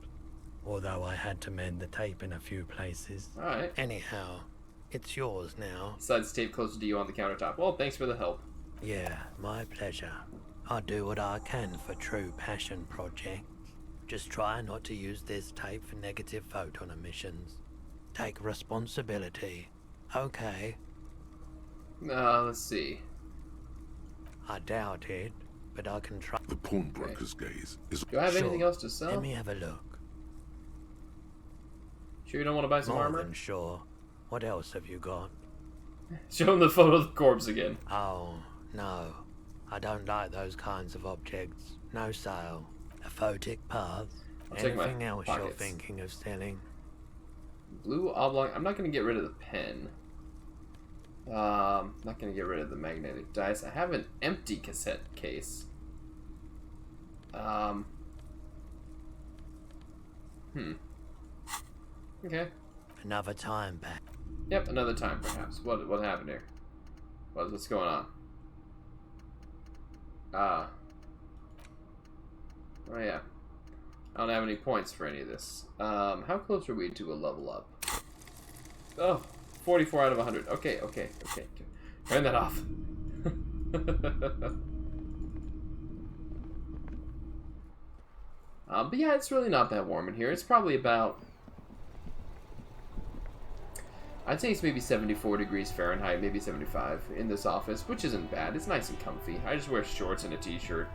although I had to mend the tape in a few places. Alright. Anyhow, it's yours now. Slides the tape closer to you on the countertop. Well, thanks for the help. Yeah, my pleasure. I do what I can for true passion projects. Just try not to use this tape for negative photon emissions. Take responsibility. Okay, Let's see. I doubt it, but I can try. The pawnbroker's gaze is Do I have anything Sure. else to sell? Let me have a look. Sure you don't want to buy some More armor? than sure. What else have you got? Show him the photo of the corpse again. Oh, no. I don't like those kinds of objects. No sale. A photic path. I'll check my Anything else you're pockets. thinking of selling? Blue oblong. I'm not going to get rid of the pen. Not going to get rid of the magnetic dice. I have an empty cassette case. Okay. Another time back. Yep, another time perhaps. What happened here? What's going on? Oh yeah. I don't have any points for any of this. How close are we to a level up? Oh, 44 out of 100. Okay. Turn that off. But yeah, it's really not that warm in here. It's probably about... I'd say it's maybe 74 degrees Fahrenheit, maybe 75 in this office, which isn't bad. It's nice and comfy. I just wear shorts and a t-shirt.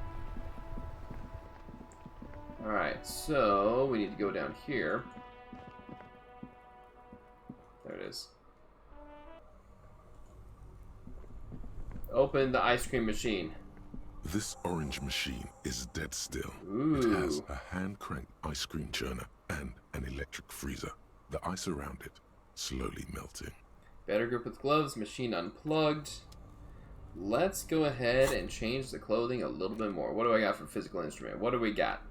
Alright, so we need to go down here. There it is. Open the ice cream machine. This orange machine is dead still. Ooh. It has a hand-cranked ice cream churner and an electric freezer. The ice around it slowly melting. Better grip with gloves, machine unplugged. Let's go ahead and change the clothing a little bit more. What do I got for physical instrument? What do we got?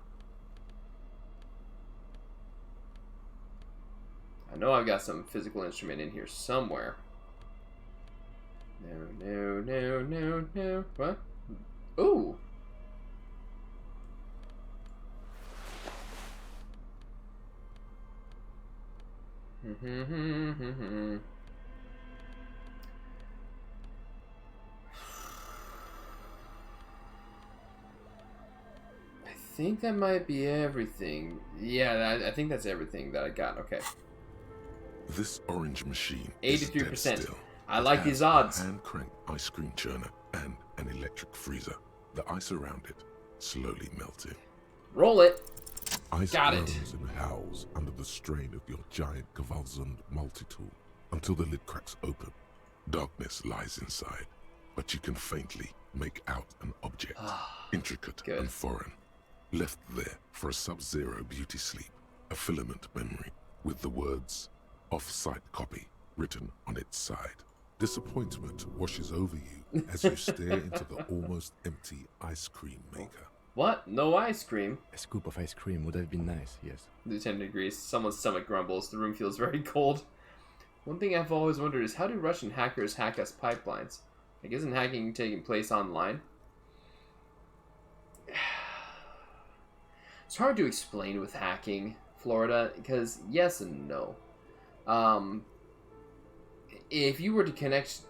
I know I've got some physical instrument in here somewhere. No. What? Ooh. I think that might be everything. Yeah, I think that's everything that I got. Okay. This orange machine is dead 83%. still. I It like has these odds. A hand-cranked ice cream churner and an electric freezer. The ice around it slowly melting. Roll it. Ice Got it. groans and howls under the strain of your giant Gewalzund multi-tool until the lid cracks open. Darkness lies inside, but you can faintly make out an object, intricate Good. and foreign, left there for a sub-zero beauty sleep, a filament memory with the words "off-site copy" written on its side. Disappointment washes over you as you stare into the almost empty ice cream maker. What? No ice cream? A scoop of ice cream would have been nice, yes. Lieutenant agrees. Someone's stomach grumbles. The room feels very cold. One thing I've always wondered is how do Russian hackers hack us pipelines? Like, isn't hacking taking place online? It's hard to explain with hacking, Florida, because yes and no. If you were to connect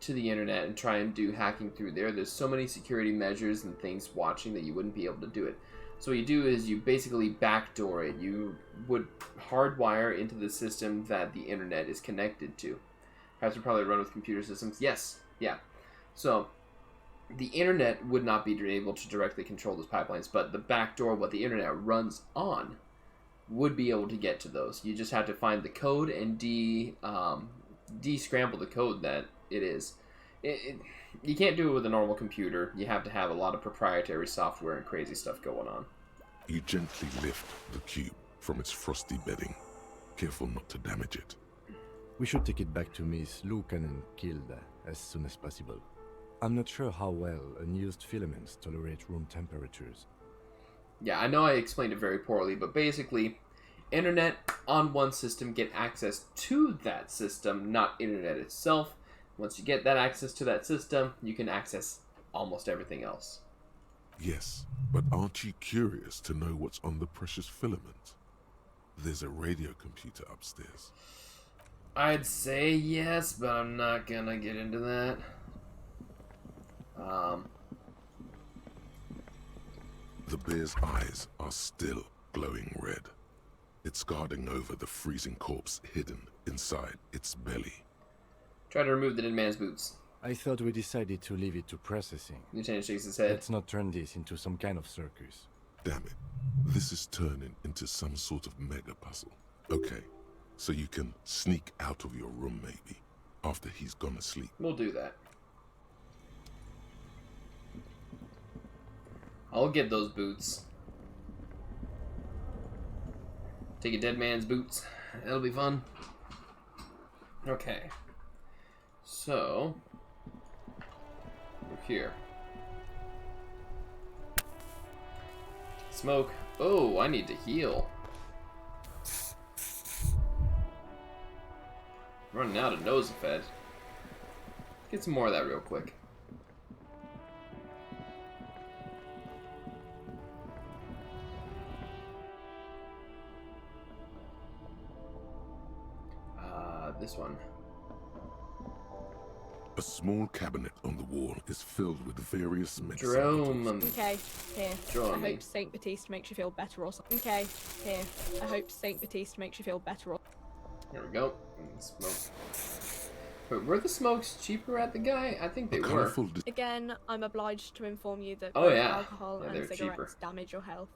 to the internet and try and do hacking through there, there's so many security measures and things watching that you wouldn't be able to do it. So what you do is you basically backdoor it. You would hardwire into the system that the internet is connected to. Perhaps would probably run with computer systems. Yes, yeah. So the internet would not be able to directly control those pipelines, but the backdoor, what the internet runs on, would be able to get to those. You just have to find the code and de-scramble the code that it is. You can't do it with a normal computer. You have to have a lot of proprietary software and crazy stuff going on. You gently lift the cube from its frosty bedding, careful not to damage it. We should take it back to Miss Lucan and killed as soon as possible. I'm not sure how well unused filaments tolerate room temperatures. Yeah, I know I explained it very poorly, but basically, internet on one system, get access to that system, not internet itself. Once you get that access to that system, you can access almost everything else. Yes, but aren't you curious to know what's on the precious filament? There's a radio computer upstairs. I'd say yes, but I'm not gonna get into that. The bear's eyes are still glowing red. It's guarding over the freezing corpse hidden inside its belly. Try to remove the dead man's boots. I thought we decided to leave it to processing. Lieutenant shakes his head. Let's not turn this into some kind of circus. Damn it. This is turning into some sort of mega puzzle. Okay, so you can sneak out of your room maybe, after he's gone to sleep. We'll do that. I'll get those boots. Take a dead man's boots. That'll be fun. Okay. So, we're here. Smoke. Oh, I need to heal. Running out of Nosefed. Get some more of that real quick. This one. A small cabinet on the wall is filled with various medicine Drone. bottles. Okay, here. Drone. I hope Saint Baptiste makes you feel better or something. Okay, here. I hope Saint Baptiste makes you feel better or... There we go. Smoke. Wait, were the smokes cheaper at the guy? I think they A were. colourful Again, I'm obliged to inform you that Oh, both yeah. alcohol Yeah, and they're cigarettes cheaper. damage your health.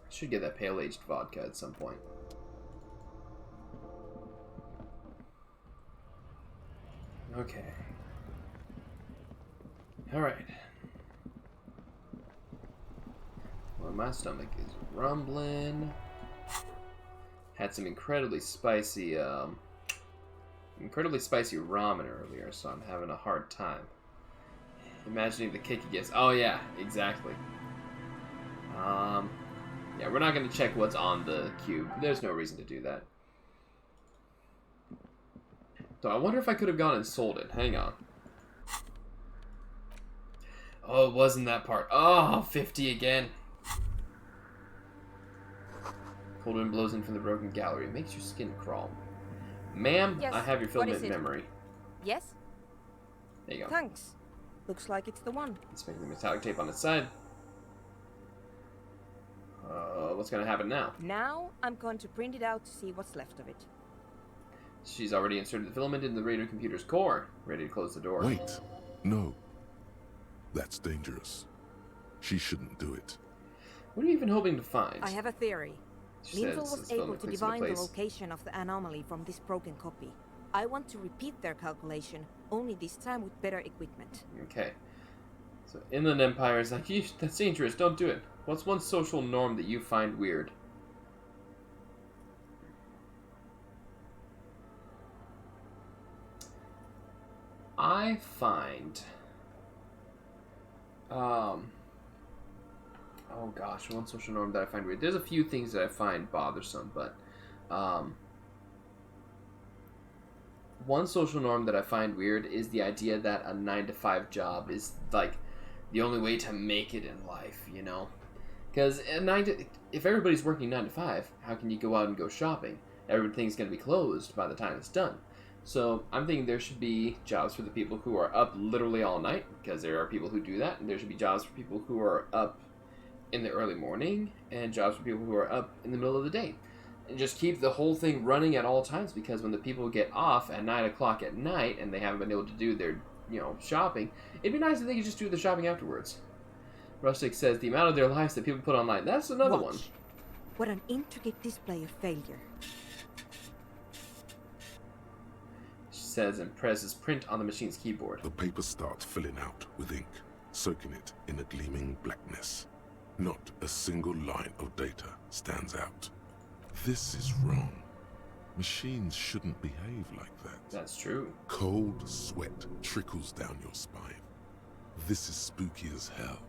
I should get that pale-aged vodka at some point. Okay. Alright. Well, my stomach is rumbling. Had some incredibly spicy ramen earlier, so I'm having a hard time imagining the kick he gets. Oh yeah, exactly. Yeah, we're not going to check what's on the cube. There's no reason to do that. So I wonder if I could have gone and sold it. Hang on. Oh, it wasn't that part. Oh, 50 again. Cold wind blows in from the broken gallery. It makes your skin crawl. Ma'am, Yes, I have your what is filament it? memory. Yes? There you go. Thanks. Looks like it's the one. Let's make the metallic tape on its side. What's going to happen now? Now, I'm going to print it out to see what's left of it. She's already inserted the filament in the radio computer's core. Ready to close the door. Wait, no. That's dangerous. She shouldn't do it. What are you even hoping to find? I have a theory. She says Linville as was the able filament to clicks into divine the place. location of the anomaly from this broken copy. I want to repeat their calculation, only this time with better equipment. Okay. So Inland Empire is like, that's dangerous, don't do it. What's one social norm that you find weird? I find... oh gosh, one social norm that I find weird. There's a few things that I find bothersome, but... one social norm that I find weird is the idea that a 9-to-5 job is, like, the only way to make it in life, you know? Because if everybody's working 9 to 5, how can you go out and go shopping? Everything's going to be closed by the time it's done. So I'm thinking there should be jobs for the people who are up literally all night, because there are people who do that. And there should be jobs for people who are up in the early morning, and jobs for people who are up in the middle of the day. And just keep the whole thing running at all times, because when the people get off at 9 o'clock at night and they haven't been able to do their, shopping, it'd be nice if they could just do the shopping afterwards. Rustic says the amount of their lives that people put online. That's another one. What an intricate display of failure. She says and presses print on the machine's keyboard. The paper starts filling out with ink, soaking it in a gleaming blackness. Not a single line of data stands out. This is wrong. Machines shouldn't behave like that. That's true. Cold sweat trickles down your spine. This is spooky as hell.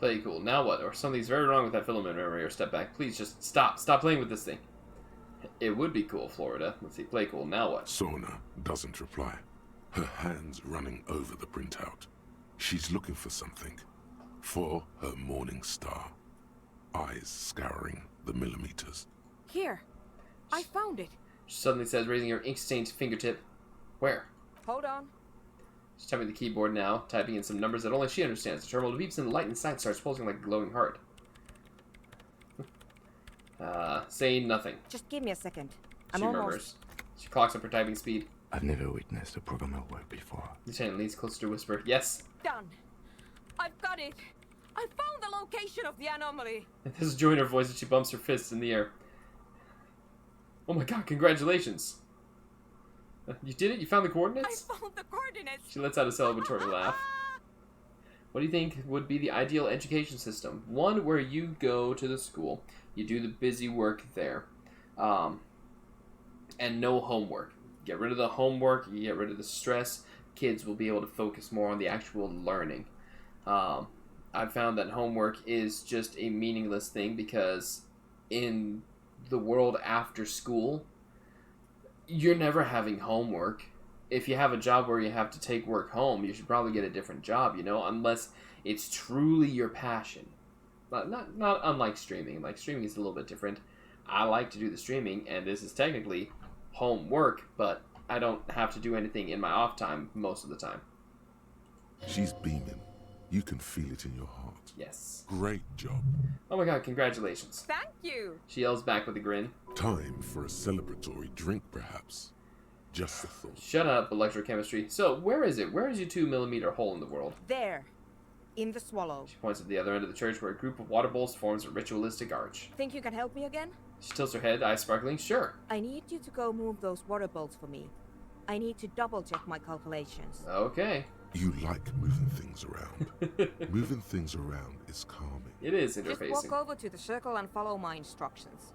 Play cool. Now what? Or something's very wrong with that filament memory, or step back. Please just stop. Stop playing with this thing. It would be cool, Florida. Let's see. Play cool. Now what? Sona doesn't reply. Her hands running over the printout. She's looking for something. For her morning star. Eyes scouring the millimeters. Here. I found it. She suddenly says, raising her ink-stained fingertip. Where? Hold on. She's tapping the keyboard now, typing in some numbers that only she understands. The terminal beeps and the light inside starts pulsing like a glowing heart. Saying nothing. Just give me a second. She murmurs. She clocks up her typing speed. I've never witnessed a program at work before. Lieutenant leans closer to whisper, yes. Done. I've got it. I found the location of the anomaly. And this is joy in her voice as she bumps her fists in the air. Oh my god, congratulations. You did it? You found the coordinates? I found the coordinates. She lets out a celebratory laugh. What do you think would be the ideal education system? One where you go to the school, you do the busy work there, and no homework. Get rid of the homework, you get rid of the stress. Kids will be able to focus more on the actual learning. I've found that homework is just a meaningless thing, because in the world after school, you're never having homework. If you have a job where you have to take work home, you should probably get a different job, unless it's truly your passion. Not unlike streaming. Like, streaming is a little bit different. I like to do the streaming, and this is technically homework, but I don't have to do anything in my off time most of the time. She's beaming. You can feel it in your heart. Yes. Great job. Oh my god, congratulations. Thank you. She yells back with a grin. Time for a celebratory drink, perhaps. Just a thought. Shut up, electrochemistry. So, where is it? Where is your 2mm hole in the world? There. In the swallow. She points at the other end of the church where a group of water bowls forms a ritualistic arch. Think you can help me again? She tilts her head, eyes sparkling. Sure. I need you to go move those water bowls for me. I need to double check my calculations. Okay. You like moving things around. Moving things around is calming. It is Just interfacing. walk over to the circle and follow my instructions.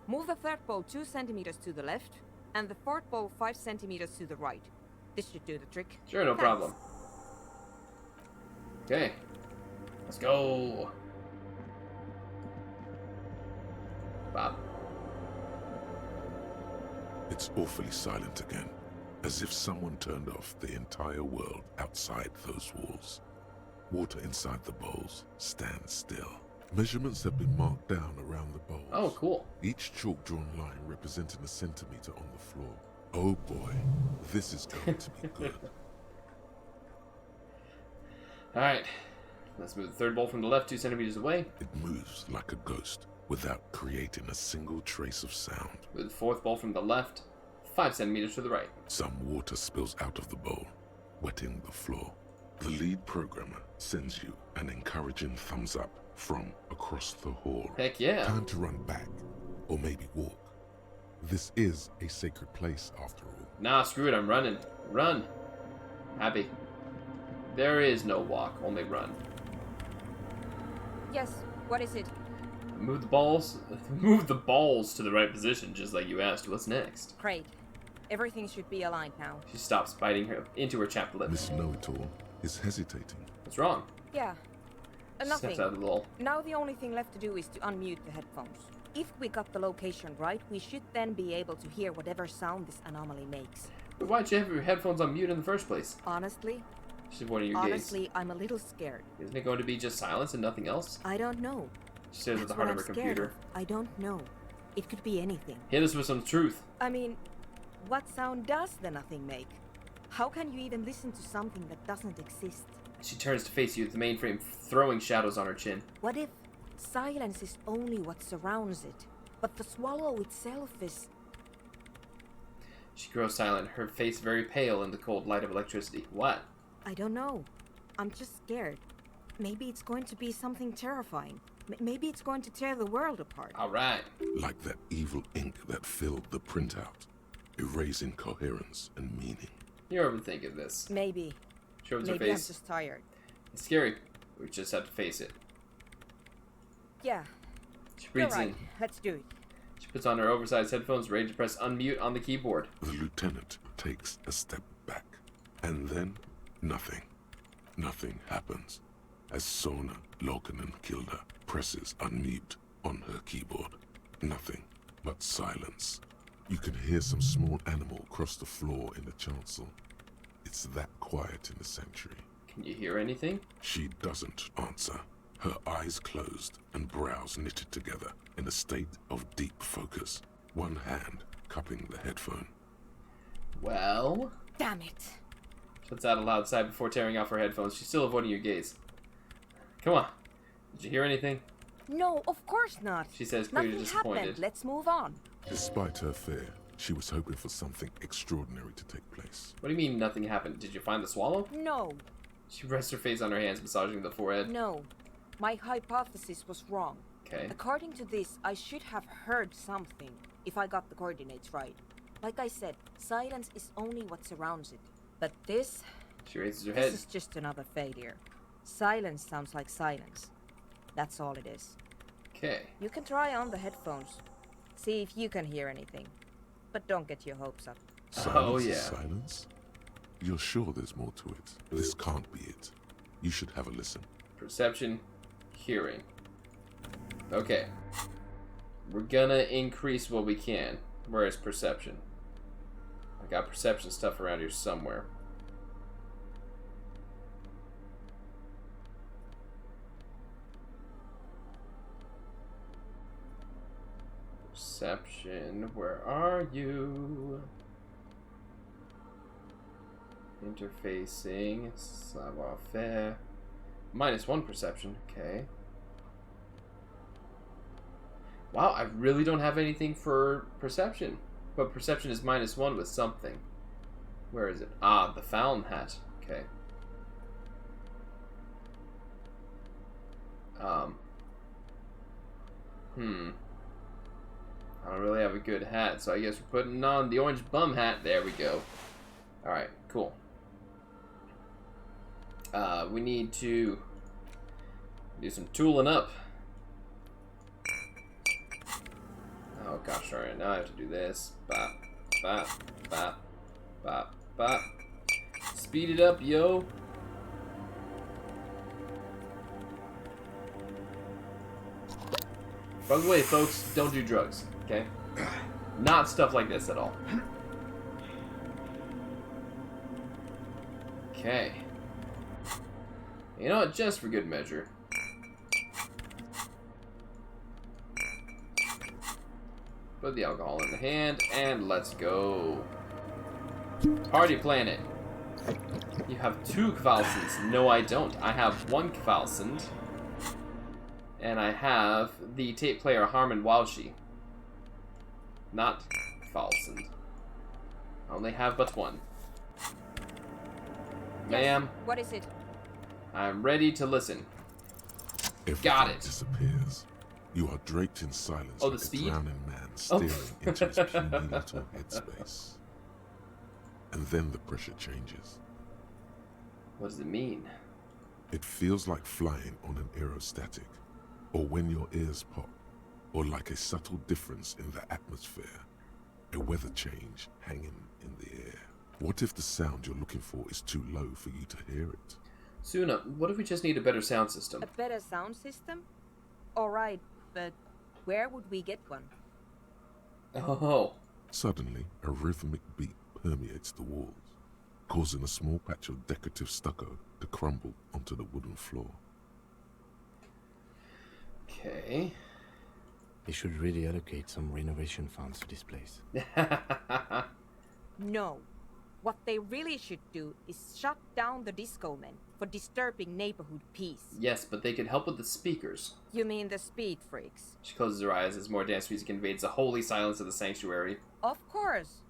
Move the third bowl 2 centimeters to the left, and the fourth bowl 5 centimeters to the right. This should do the trick. Sure, no Thanks. problem. Okay. Let's go. Bob. It's awfully silent again, as if someone turned off the entire world outside those walls. Water inside the bowls stands still. Measurements have been marked down around the bowls. Oh, cool. Each chalk-drawn line representing a centimeter on the floor. Oh boy, this is going to be good. Alright. Let's move the third bowl from the left 2 centimeters away. It moves like a ghost without creating a single trace of sound. Move the fourth bowl from the left 5 centimeters to the right. Some water spills out of the bowl, wetting the floor. The lead programmer sends you an encouraging thumbs up from across the hall. Heck yeah. Time to run back, or maybe walk. This is a sacred place, after all. Nah, screw it, I'm running. Run. Happy. There is no walk, only run. Yes, what is it? Move the balls. Move the balls to the right position, just like you asked. What's next? Great. Everything should be aligned now. She stops, biting her into her chapped lip. Miss Know-It-All is hesitating. What's wrong? Yeah. Nothing. Steps out of the lull. Now the only thing left to do is to unmute the headphones. If we got the location right, we should then be able to hear whatever sound this anomaly makes. But why'd you have your headphones on mute in the first place? Honestly, She's avoiding your gaze. I'm a little scared. Isn't it going to be just silence and nothing else? I don't know. She stares at the That's heart what of her I'm scared computer. of. I don't know. It could be anything. Hit us with some truth. I mean, What sound does the nothing make? How can you even listen to something that doesn't exist? She turns to face you with the mainframe throwing shadows on her chin. What if silence is only what surrounds it, but the swallow itself is... She grows silent, her face very pale in the cold light of electricity. What? I don't know. I'm just scared. Maybe it's going to be something terrifying. Maybe it's going to tear the world apart. Alright. Like that evil ink that filled the printout, erasing coherence and meaning. You're overthinking this. Maybe. She opens her Maybe I'm face. just tired. It's scary. We just have to face it. Yeah, She you're breathes right. in. Let's do it. She puts on her oversized headphones, ready to press unmute on the keyboard. The lieutenant takes a step back, and then nothing. Nothing happens as Sona Lokanen-Kilda presses unmute on her keyboard. Nothing but silence. You can hear some small animal cross the floor in the chancel. It's that quiet in the sanctuary. Can you hear anything? She doesn't answer. Her eyes closed and brows knitted together in a state of deep focus, one hand cupping the headphone. Well... Damn it. Shuts out a loud sigh before tearing off her headphones. She's still avoiding your gaze. Come on. Did you hear anything? No, of course not. She says, clearly Nothing disappointed. happened. Let's move on. Despite her fear, she was hoping for something extraordinary to take place. What do you mean nothing happened? Did you find the swallow? No, She rests her face on her hands, massaging the forehead. no. My hypothesis was wrong. Okay. According to this, I should have heard something, if I got the coordinates right. Like I said, silence is only what surrounds it. But this She raises her head. is just another failure. Silence sounds like silence. That's all it is. Okay. You can try on the headphones. See if you can hear anything. But don't get your hopes up. Silence yeah. is silence? You're sure there's more to it? This can't be it. You should have a listen. Perception, hearing. Okay. We're gonna increase what we can. Where is perception? I got perception stuff around here somewhere. Perception, where are you? Interfacing, savoir-faire. -1 perception, okay. Wow, I really don't have anything for perception. But perception is -1 with something. Where is it? Ah, the Fountain Hat. Okay. I don't really have a good hat, so I guess we're putting on the orange bum hat. There we go. Alright, cool. We need to do some tooling up. Oh gosh, alright, now I have to do this. Bop, bop, bop, bop, bop. Speed it up, yo. By the way, folks, don't do drugs, okay? Not stuff like this at all. Okay. You know what, just for good measure. Put the alcohol in the hand, and let's go. Party planet. You have 2 Kvalsons. No, I don't. I have 1 Kvalsond. And I have the tape player Harmon Walshi. Not Kvalsond. I only have but 1. Ma'am, What is it? I'm ready to listen. Everything Got it. disappears. You are draped in silence Oh, the like a speed? drowning man Oh. staring into his puny little headspace. And then the pressure changes. What does it mean? It feels like flying on an aerostatic, or when your ears pop, or like a subtle difference in the atmosphere, a weather change hanging in the air. What if the sound you're looking for is too low for you to hear it? Suna, what if we just need a better sound system? A better sound system? Alright, but where would we get one? Oh, Suddenly, a rhythmic beat permeates the walls, causing a small patch of decorative stucco to crumble onto the wooden floor. okay. They should really allocate some renovation funds to this place. No. What they really should do is shut down the disco men for disturbing neighborhood peace. Yes, but they could help with the speakers. You mean the speed freaks? She closes her eyes as more dance music invades the holy silence of the sanctuary. Of course.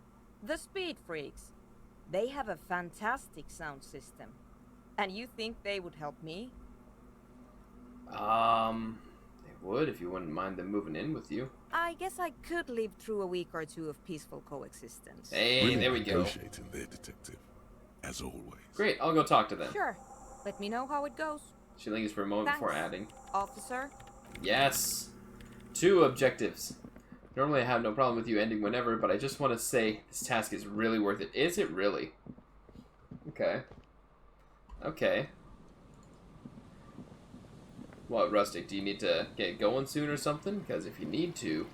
The speed freaks. They have a fantastic sound system. And you think they would help me? They would if you wouldn't mind them moving in with you. I guess I could live through a week or two of peaceful coexistence. Hey, Really there we go. negotiating there, detective. As always. Great, I'll go talk to them. Sure. Let me know how it goes. She lingers for a moment before Thanks. adding. Officer? Yes! 2 objectives. Normally I have no problem with you ending whenever, but I just want to say this task is really worth it. Is it really? Okay. Okay. What, Rustic, do you need to get going soon or something? Because if you need to,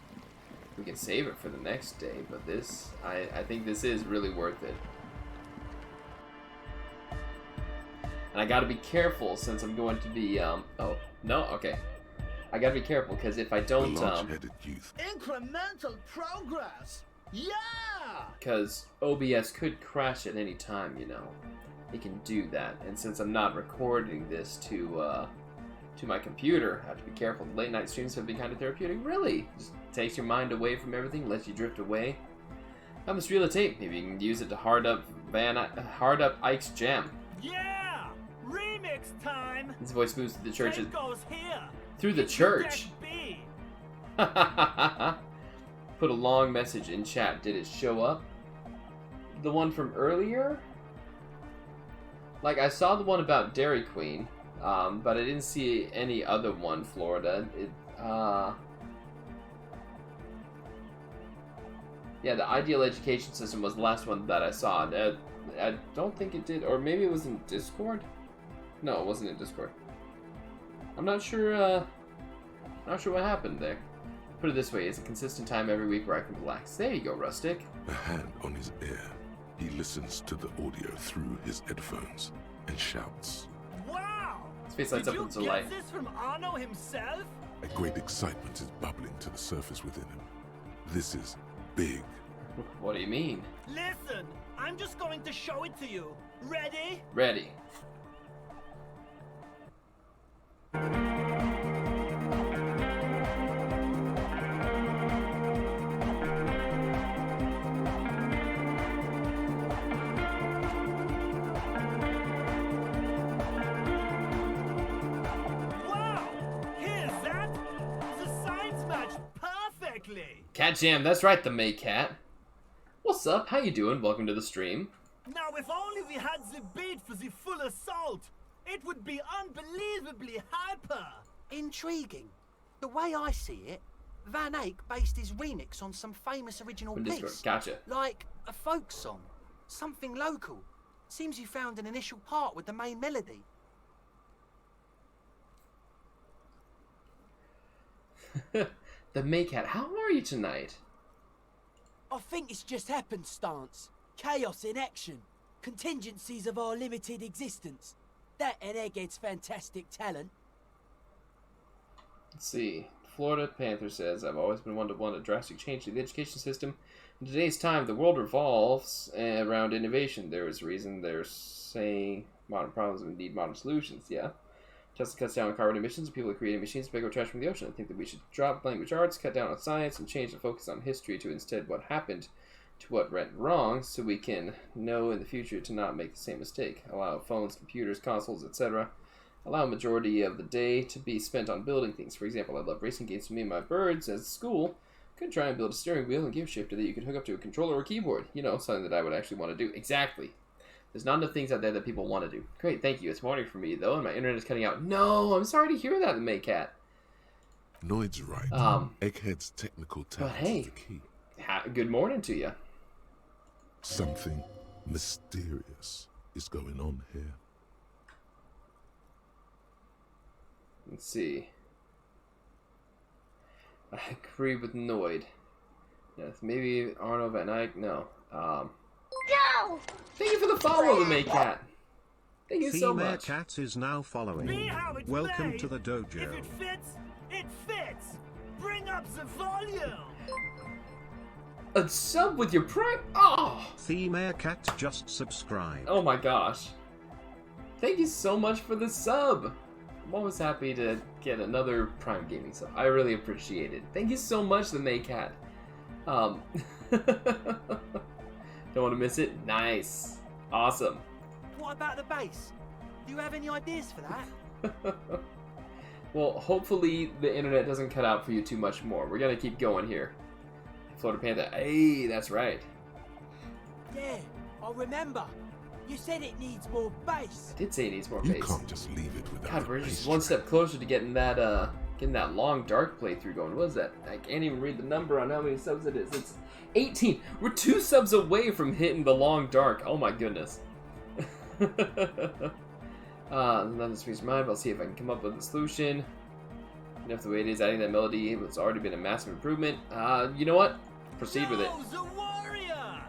we can save it for the next day. But this, I think this is really worth it. And I gotta be careful since I'm going to be, oh, no? Okay. I gotta be careful because if I The don't, large-headed youth. Incremental progress! Yeah! because OBS could crash at any time, you know. It can do that. And since I'm not recording this to my computer, I have to be careful. Late night streams have been kind of therapeutic. Really? Just takes your mind away from everything, lets you drift away. I must reel a tape. Maybe you can use it to hard up Ike's jam. Yeah! Remix time! His voice moves through the church. Tape goes here. Through the It's church. deck B. Put a long message in chat. Did it show up? The one from earlier? Like, I saw the one about Dairy Queen, but I didn't see any other one, Florida. Yeah, the ideal education system was the last one that I saw. I don't think it did, or maybe it was in Discord? No, it wasn't in Discord. I'm not sure what happened there. Put it this way, it's a consistent time every week where I can relax. There you go, Rustic. A hand on his ear. He listens to the audio through his headphones and shouts. Wow! His face lights Did up you with delight. get this from Arno himself? A great excitement is bubbling to the surface within him. This is big. What do you mean? Listen, I'm just going to show it to you. Ready? Ready. Wow! Here's that! The signs match perfectly! Cat Jam, that's right, the May Cat. What's up? How you doing? Welcome to the stream. Now, if only we had the beat for the full assault, it would be unbelievably hyper! Intriguing. The way I see it, Van Eyck based his remix on some famous original From Discord. piece. Gotcha. Like a folk song. Something local. Seems you found an initial part with the main melody. The May Cat, how are you tonight? I think it's just happenstance. Chaos in action. Contingencies of our limited existence. That and Egghead's fantastic talent. Let's see. Florida Panther says, I've always been one to want a drastic change to the education system. In today's time, the world revolves around innovation. There is reason they're saying modern problems need modern solutions. Yeah. Tesla cuts down on carbon emissions. People are creating machines to pick up trash from the ocean. I think that we should drop language arts, cut down on science, and change the focus on history to instead what happened to what went wrong, so we can know in the future to not make the same mistake. Allow phones, computers, consoles, etc. Allow a majority of the day to be spent on building things. For example, I love racing games. For me and my birds as school could try and build a steering wheel and gear shifter that you could hook up to a controller or keyboard. You know, something that I would actually want to do. Exactly. There's not enough things out there that people want to do. Great, thank you. It's morning for me, though, and my internet is cutting out. No, I'm sorry to hear that, the May Cat. Noid's right. Egghead's technical talent hey. is the key. Good morning to you. Something mysterious is going on here. Let's see. I agree with Noid. Yes, maybe Arno Van Eyck. No. Go! Thank you for the follow, the May Cat. Thank you so Female much. Cat is now following. Be how it's Welcome made. to the dojo. If it fits, it fits! Bring up the volume! A sub with your Prime? Oh! Theme Cat just subscribed. Oh my gosh. Thank you so much for the sub. I'm always happy to get another Prime Gaming sub. I really appreciate it. Thank you so much, the Maycat. Don't want to miss it? Nice. Awesome. What about the bass? Do you have any ideas for that? Well, hopefully the internet doesn't cut out for you too much more. We're gonna keep going here. Floater Panther. Hey, that's right. Yeah, I remember. You said it needs more bass. I did say it needs more You bass. can't just leave it without God, a we're bass just one track. step closer to getting that long dark playthrough going. What is that? I can't even read the number on how many subs it is. It's 18. We're 2 subs away from hitting the long dark. Oh my goodness. Nothing springs to mind, but I'll see if I can come up with a solution. Enough the way it is, adding that melody, it's already been a massive improvement. You know what? Proceed with it. The warrior!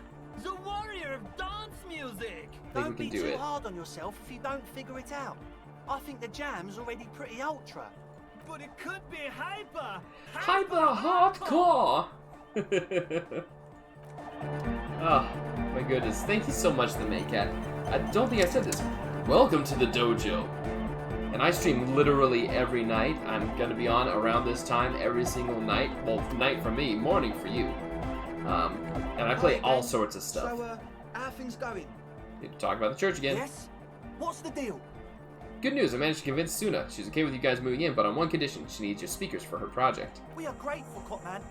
The warrior of dance music! we Don't can be do too it. hard on yourself if you don't figure it out. I think the jam's already pretty ultra. But it could be hyper! Hardcore! Oh, my goodness. Thank you so much, the Maycat. I don't think I said this. Welcome to the dojo. And I stream literally every night. I'm going to be on around this time every single night. Well, night for me, morning for you. And I play all sorts of stuff. So, how are things going? Need to talk about the church again. Yes? What's the deal? Good news, I managed to convince Suna. She's okay with you guys moving in, but on one condition. She needs your speakers for her project. We are grateful, Copman.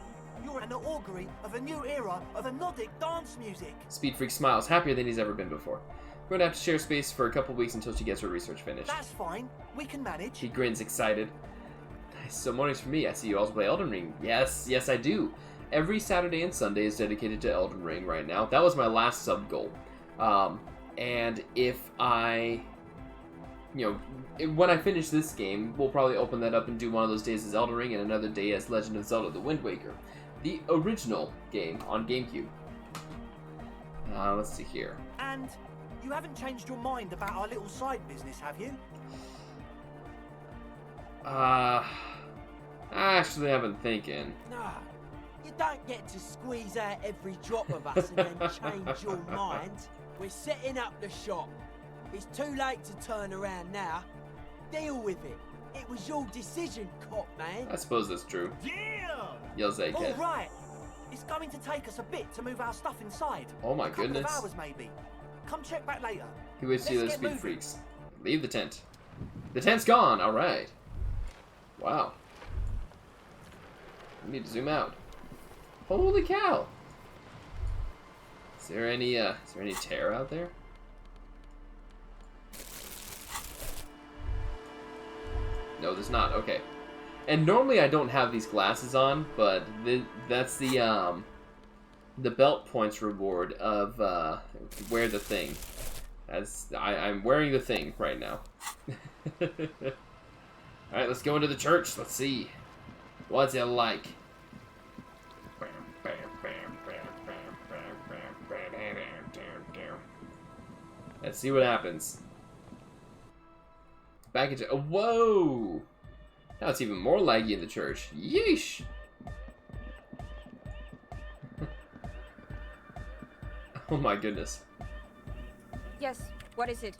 You're an augury of a new era of Anodic dance music. Speed Freak smiles, happier than he's ever been before. We're gonna have to share space for a couple weeks until she gets her research finished. That's fine. We can manage. He grins excited. Nice, so mornings for me. I see you also play Elden Ring. Yes, I do. Every Saturday and Sunday is dedicated to Elden Ring right now. That was my last sub goal. And if I, when I finish this game, we'll probably open that up and do one of those days as Elden Ring and another day as Legend of Zelda: The Wind Waker, the original game on GameCube. Let's see here. And you haven't changed your mind about our little side business, have you? Actually, I've been thinking. Nah, you don't get to squeeze out every drop of us and then change your mind. We're setting up the shop. It's too late to turn around now. Deal with it. It was your decision, Cop Man. I suppose that's true. Deal! Yells All Egghead. right. It's going to take us a bit to move our stuff inside. Oh my a couple goodness. of hours maybe. Come check back later. He waits to see Let's those get speed moving. freaks. Leave the tent. The tent's gone. All right. Wow. We need to zoom out. Holy cow! Is there any terror out there? No, there's not. Okay. And normally I don't have these glasses on, but that's the belt points reward of wear the thing. As I'm wearing the thing right now. All right, let's go into the church. Let's see. What's it like? Let's see what happens. Back into... Oh, whoa! Now it's even more laggy in the church. Yeesh! Oh my goodness. Yes, what is it?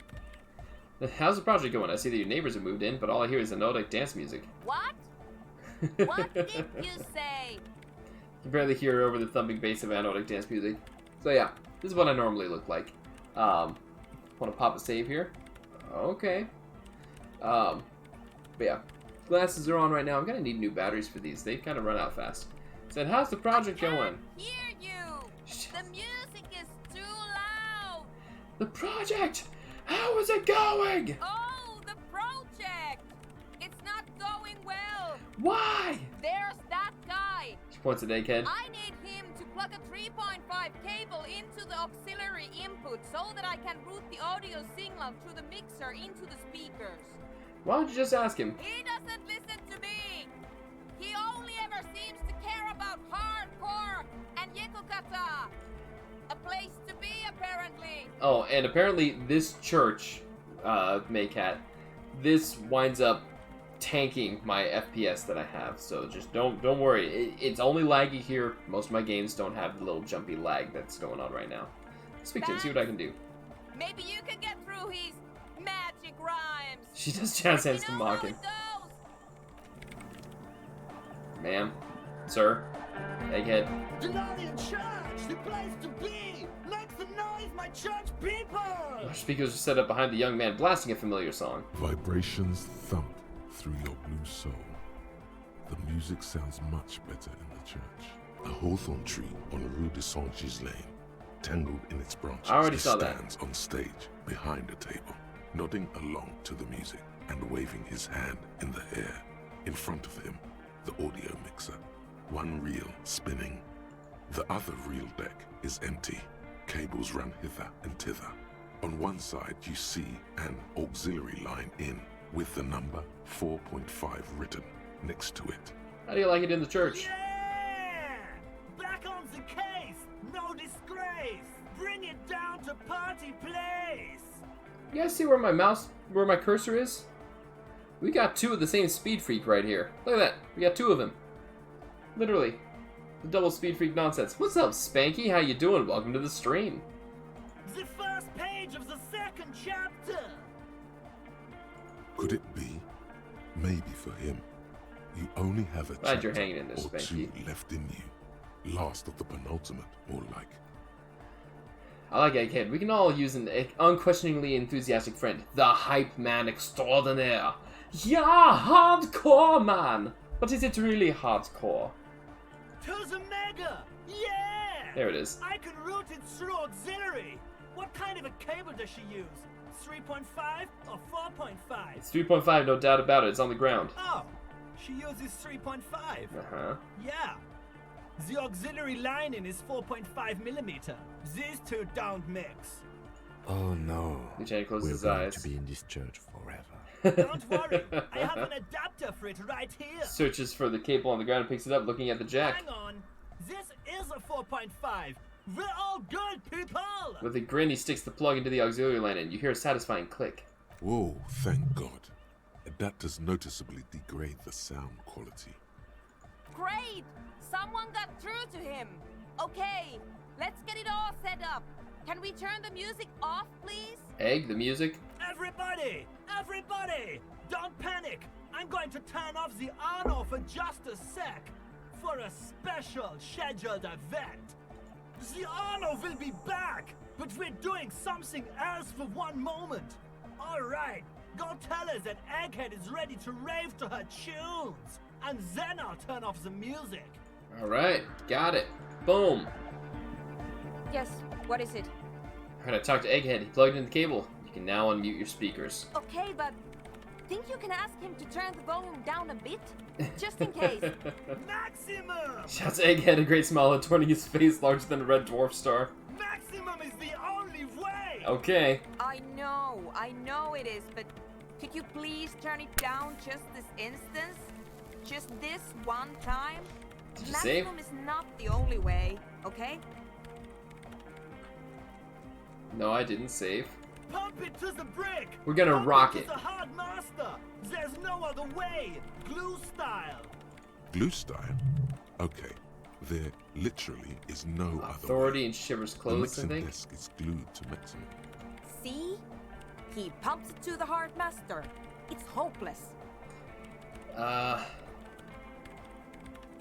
How's the project going? I see that your neighbors have moved in, but all I hear is anodic dance music. What? What did you say? You can barely hear over the thumping bass of anodic dance music. So yeah, this is what I normally look like. Want to pop a save here? Okay. But yeah, glasses are on right now. I'm gonna need new batteries for these. They kind of run out fast. Said, how's the project going? Hear you. The music is too loud. The project! How is it going? Oh, the project! It's not going well. Why? There's that guy. She points at Egghead. I need him to plug a 3.5 cable into the auxiliary input so that I can route the audio signal through the mixer into the speakers. Why don't you just ask him? He doesn't listen to me. He only ever seems to care about hardcore and Yekokata. A place to be, apparently. Oh, and apparently this church, Maycat, this winds up tanking my FPS that I have, so just don't worry. It's only laggy here. Most of my games don't have the little jumpy lag that's going on right now. Speak to him, see what I can do. Maybe you can get through his magic rhymes. She does jazz hands to mock him. Ma'am, sir, Egghead. Denalian Church, the place to be. Make some noise, my church people. Our speakers are set up behind the young man, blasting a familiar song. Vibrations thump through your blue soul. The music sounds much better in the church. A hawthorn tree on Rue de Saint-Gislain, tangled in its branches, I already saw that. stands on stage behind a table, nodding along to the music and waving his hand in the air. In front of him, the audio mixer, one reel spinning. The other reel deck is empty. Cables run hither and thither. On one side, you see an auxiliary line in with the number 4.5 written next to it. How do you like it in the church? Yeah! Back on the case! No disgrace! Bring it down to party place! You guys see where my cursor is? We got two of the same speed freak right here. Look at that. We got two of them. Literally. The double speed freak nonsense. What's up, Spanky? How you doing? Welcome to the stream. The first page of the second chapter! Could it be? Maybe for him, you only have a Glad you're chapter hanging in there, or Spanky. two left in you. Last of the penultimate, more like. I like Egghead. We can all use an unquestioningly enthusiastic friend. The hype man extraordinaire. Yeah, hardcore man. But is it really hardcore? To the mega! Yeah! There it is. I can route it through auxiliary! What kind of a cable does she use? 3.5 or 4.5? It's 3.5, no doubt about it. It's on the ground. Oh, she uses 3.5. Uh-huh. Yeah. The auxiliary lining is 4.5 millimeter. These two don't mix. Oh no. Lieutenant closes We're his going eyes. to be in this church forever. Don't worry, I have an adapter for it right here. Searches for the cable on the ground and picks it up, looking at the jack. Hang on, this is a 4.5. We're all good people. With a grin, he sticks the plug into the auxiliary line and you hear a satisfying click. Whoa, thank God. Adapters noticeably degrade the sound quality. Great! Someone got through to him. Okay, let's get it all set up. Can we turn the music off, please? Egg, the music. Everybody! Everybody! Don't panic! I'm going to turn off the on for just a sec for a special scheduled event. The Arno will be back, but we're doing something else for one moment. Alright, go tell her that Egghead is ready to rave to her tunes, and then I'll turn off the music. Alright, got it. Boom. Yes, what is it? Alright, I talked to Egghead. He plugged in the cable. You can now unmute your speakers. Okay, but think you can ask him to turn the volume down a bit? Just in case. Maximum! Shouts Egghead, a great smile adorning his face larger than a red dwarf star. Maximum is the only way! Okay. I know it is, but could you please turn it down just this instance? Just this one time? Did you save? Maximum is not the only way, okay? No, I didn't save. Pump it to the brick! We're gonna Pump rock it it. to the hard master! There's no other way! Glue style! Glue style? Okay. There literally is no other Authority way. and Shiver's The clothes, I mixing think. desk is glued to maximum. See? He pumps it to the hard master. It's hopeless. Why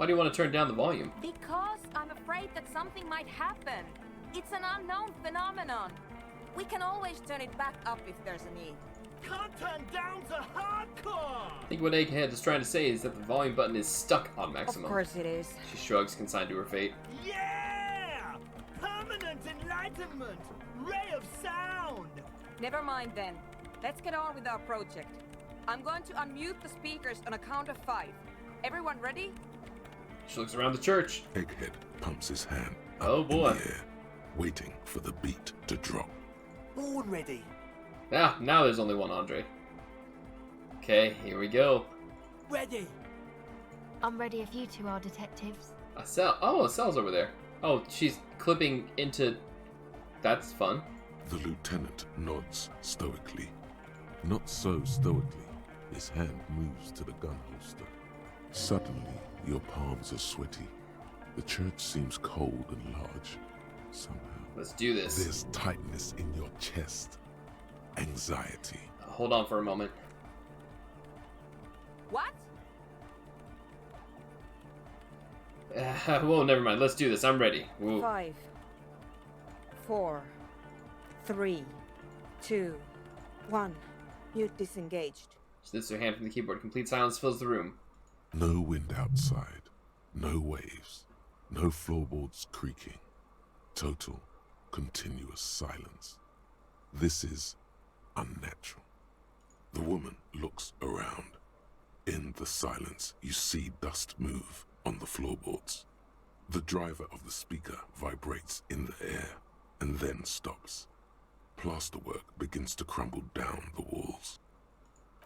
do you want to turn down the volume? Because I'm afraid that something might happen. It's an unknown phenomenon. We can always turn it back up if there's a need. Can't turn down to hardcore! I think what Egghead is trying to say is that the volume button is stuck on maximum. Of course it is. She shrugs, consigned to her fate. Yeah! Permanent enlightenment! Ray of sound! Never mind then. Let's get on with our project. I'm going to unmute the speakers on a count of 5. Everyone ready? She looks around the church. Egghead pumps his hand up Oh boy. in the air, waiting for the beat to drop. Born ready. Ah, now there's only one Andre. Okay, here we go. Ready. I'm ready if you two are detectives. Estelle. Oh, Estelle's over there. Oh, she's clipping into... That's fun. The lieutenant nods stoically. Not so stoically His hand moves to the gun holster. Suddenly, your palms are sweaty. The church seems cold and large. Somehow, Let's do this. there's tightness in your chest. Anxiety. Hold on for a moment. What? Well, never mind. Let's do this. I'm ready. Woo. 5, 4, 3, 2, 1. Mute disengaged. She lifts her hand from the keyboard. Complete silence fills the room. No wind outside. No waves. No floorboards creaking. Total, continuous silence. This is unnatural. The woman looks around. In the silence, you see dust move on the floorboards. The driver of the speaker vibrates in the air and then stops. Plasterwork begins to crumble down the walls.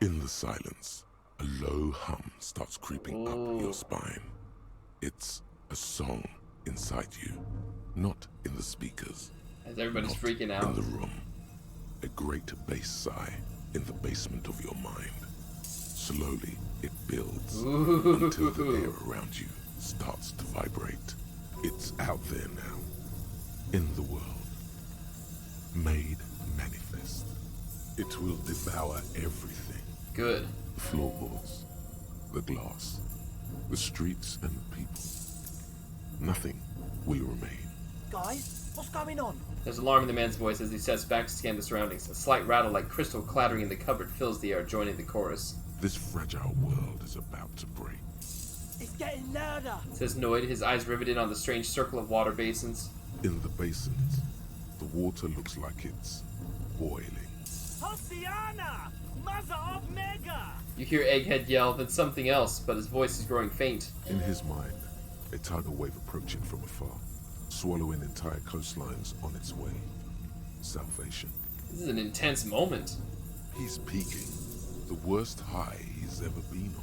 In the silence, a low hum starts creeping up your spine. It's a song inside you, not in the speakers. As everybody's not freaking out. in the room. A great bass sigh in the basement of your mind. Slowly, it builds until the air around you starts to vibrate. It's out there now, in the world, made manifest. It will devour everything. Good. The floorboards, the glass, the streets and the people. Nothing will remain. Guys, what's going on? There's alarm in the man's voice as he steps back to scan the surroundings. A slight rattle like crystal clattering in the cupboard fills the air, joining the chorus. This fragile world is about to break. It's getting louder. Says Noid, his eyes riveted on the strange circle of water basins. In the basins, the water looks like it's boiling. Hosiana! Mother of Mega! You hear Egghead yell, then something else, but his voice is growing faint. In his mind, a tidal wave approaching from afar, swallowing entire coastlines on its way. Salvation. This is an intense moment. He's peaking. The worst high he's ever been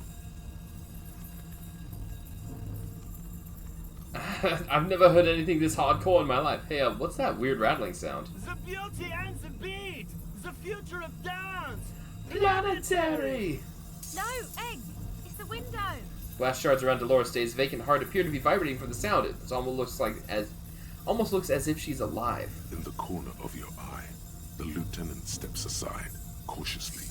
on. I've never heard anything this hardcore in my life. Hey, what's that weird rattling sound? The beauty and the beat! The future of dance! Planetary! No, Egg! It's the window! Glass shards around Dolores' day's vacant heart appear to be vibrating from the sound. It almost looks as if she's alive. In the corner of your eye, the lieutenant steps aside, cautiously.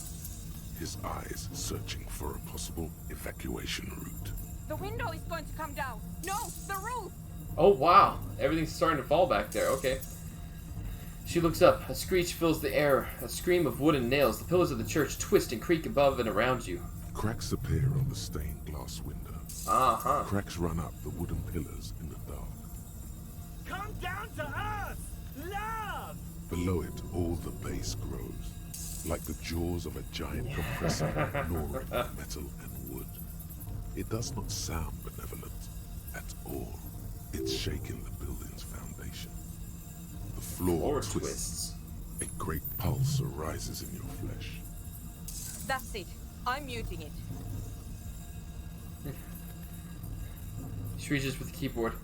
His eyes searching for a possible evacuation route. The window is going to come down. No, the roof! Oh wow, everything's starting to fall back there. Okay. She looks up. A screech fills the air. A scream of wooden nails. The pillars of the church twist and creak above and around you. Cracks appear on the stained glass window. Uh-huh. Cracks run up the wooden pillars in the dark. Come down to earth! Love! Below it, all the bass grows, like the jaws of a giant compressor gnawing metal and wood. It does not sound benevolent at all. It's shaking the building's foundation. The floor twists. A great pulse arises in your flesh. That's it. I'm muting it. She reaches with the keyboard.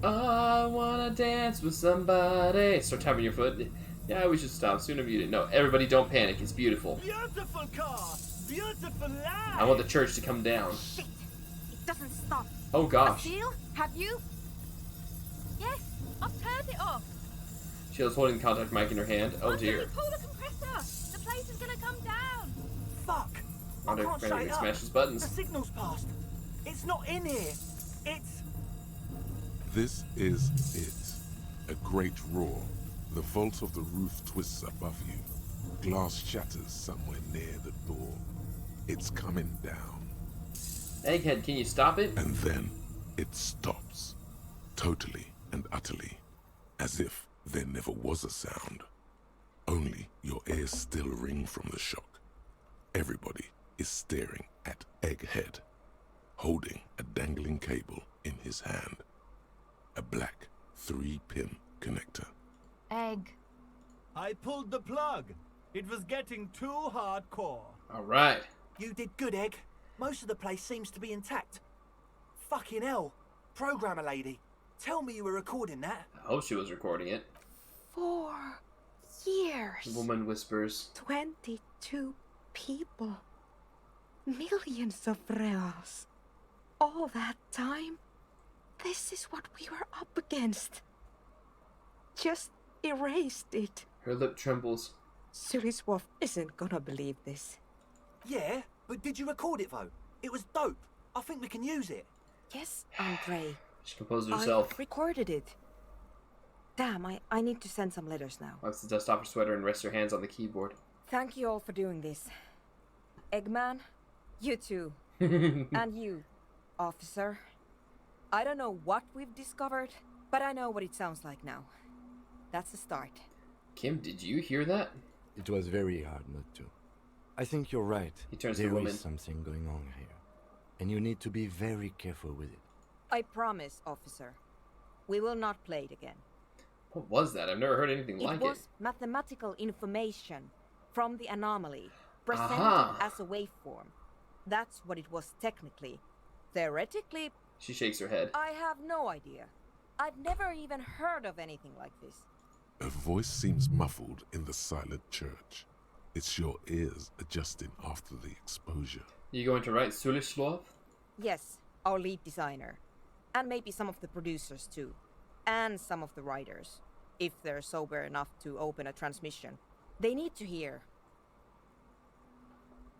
I wanna dance with somebody. Start tapping your foot. Yeah, we should stop. Soon I'm muted. No, everybody don't panic. It's beautiful. Beautiful car! Beautiful life! I want the church to come down. Shit! It doesn't stop. Oh gosh. Seal, have you? Yes, I've turned it off. She was holding the contact mic in her hand. Oh dear. Pull the compressor. The place is gonna come down. Fuck! I Wonder can't if shut Brandon it up. smashes buttons. The signal's passed. It's not in here. It's... This is it. A great roar. The vault of the roof twists above you. Glass shatters somewhere near the door. It's coming down. Egghead, can you stop it? And then it stops. Totally and utterly. As if there never was a sound. Only your ears still ring from the shock. Everybody is staring at Egghead, holding a dangling cable in his hand. A black 3-pin connector. Egg. I pulled the plug. It was getting too hardcore. Alright. You did good, Egg. Most of the place seems to be intact. Fucking hell. Programmer lady, tell me you were recording that. I hope she was recording it. 4 years. The woman whispers. 22 people. Millions of reals. All that time? This is what we were up against. Just erased it. Her lip trembles. Suliswolf isn't gonna believe this. Yeah, but did you record it though? It was dope. I think we can use it. Yes, Andre. She composed herself. I recorded it. Damn, I need to send some letters now. Wipes the dust off her sweater and rests her hands on the keyboard. Thank you all for doing this. Eggman, you too. And you, officer. I don't know what we've discovered, but I know what it sounds like now. That's the start. Kim, did you hear that? It was very hard not to. I think you're right. He turns to There the woman. is something going on here. And you need to be very careful with it. I promise, officer. We will not play it again. What was that? I've never heard anything like It was mathematical information from the anomaly, presented Aha. as a waveform. That's what it was technically. Theoretically, She shakes her head. I have no idea. I've never even heard of anything like this. A voice seems muffled in the silent church. It's your ears adjusting after the exposure. You going to write Sulislov? Yes, our lead designer. And maybe some of the producers too. And some of the writers. If they're sober enough to open a transmission. They need to hear.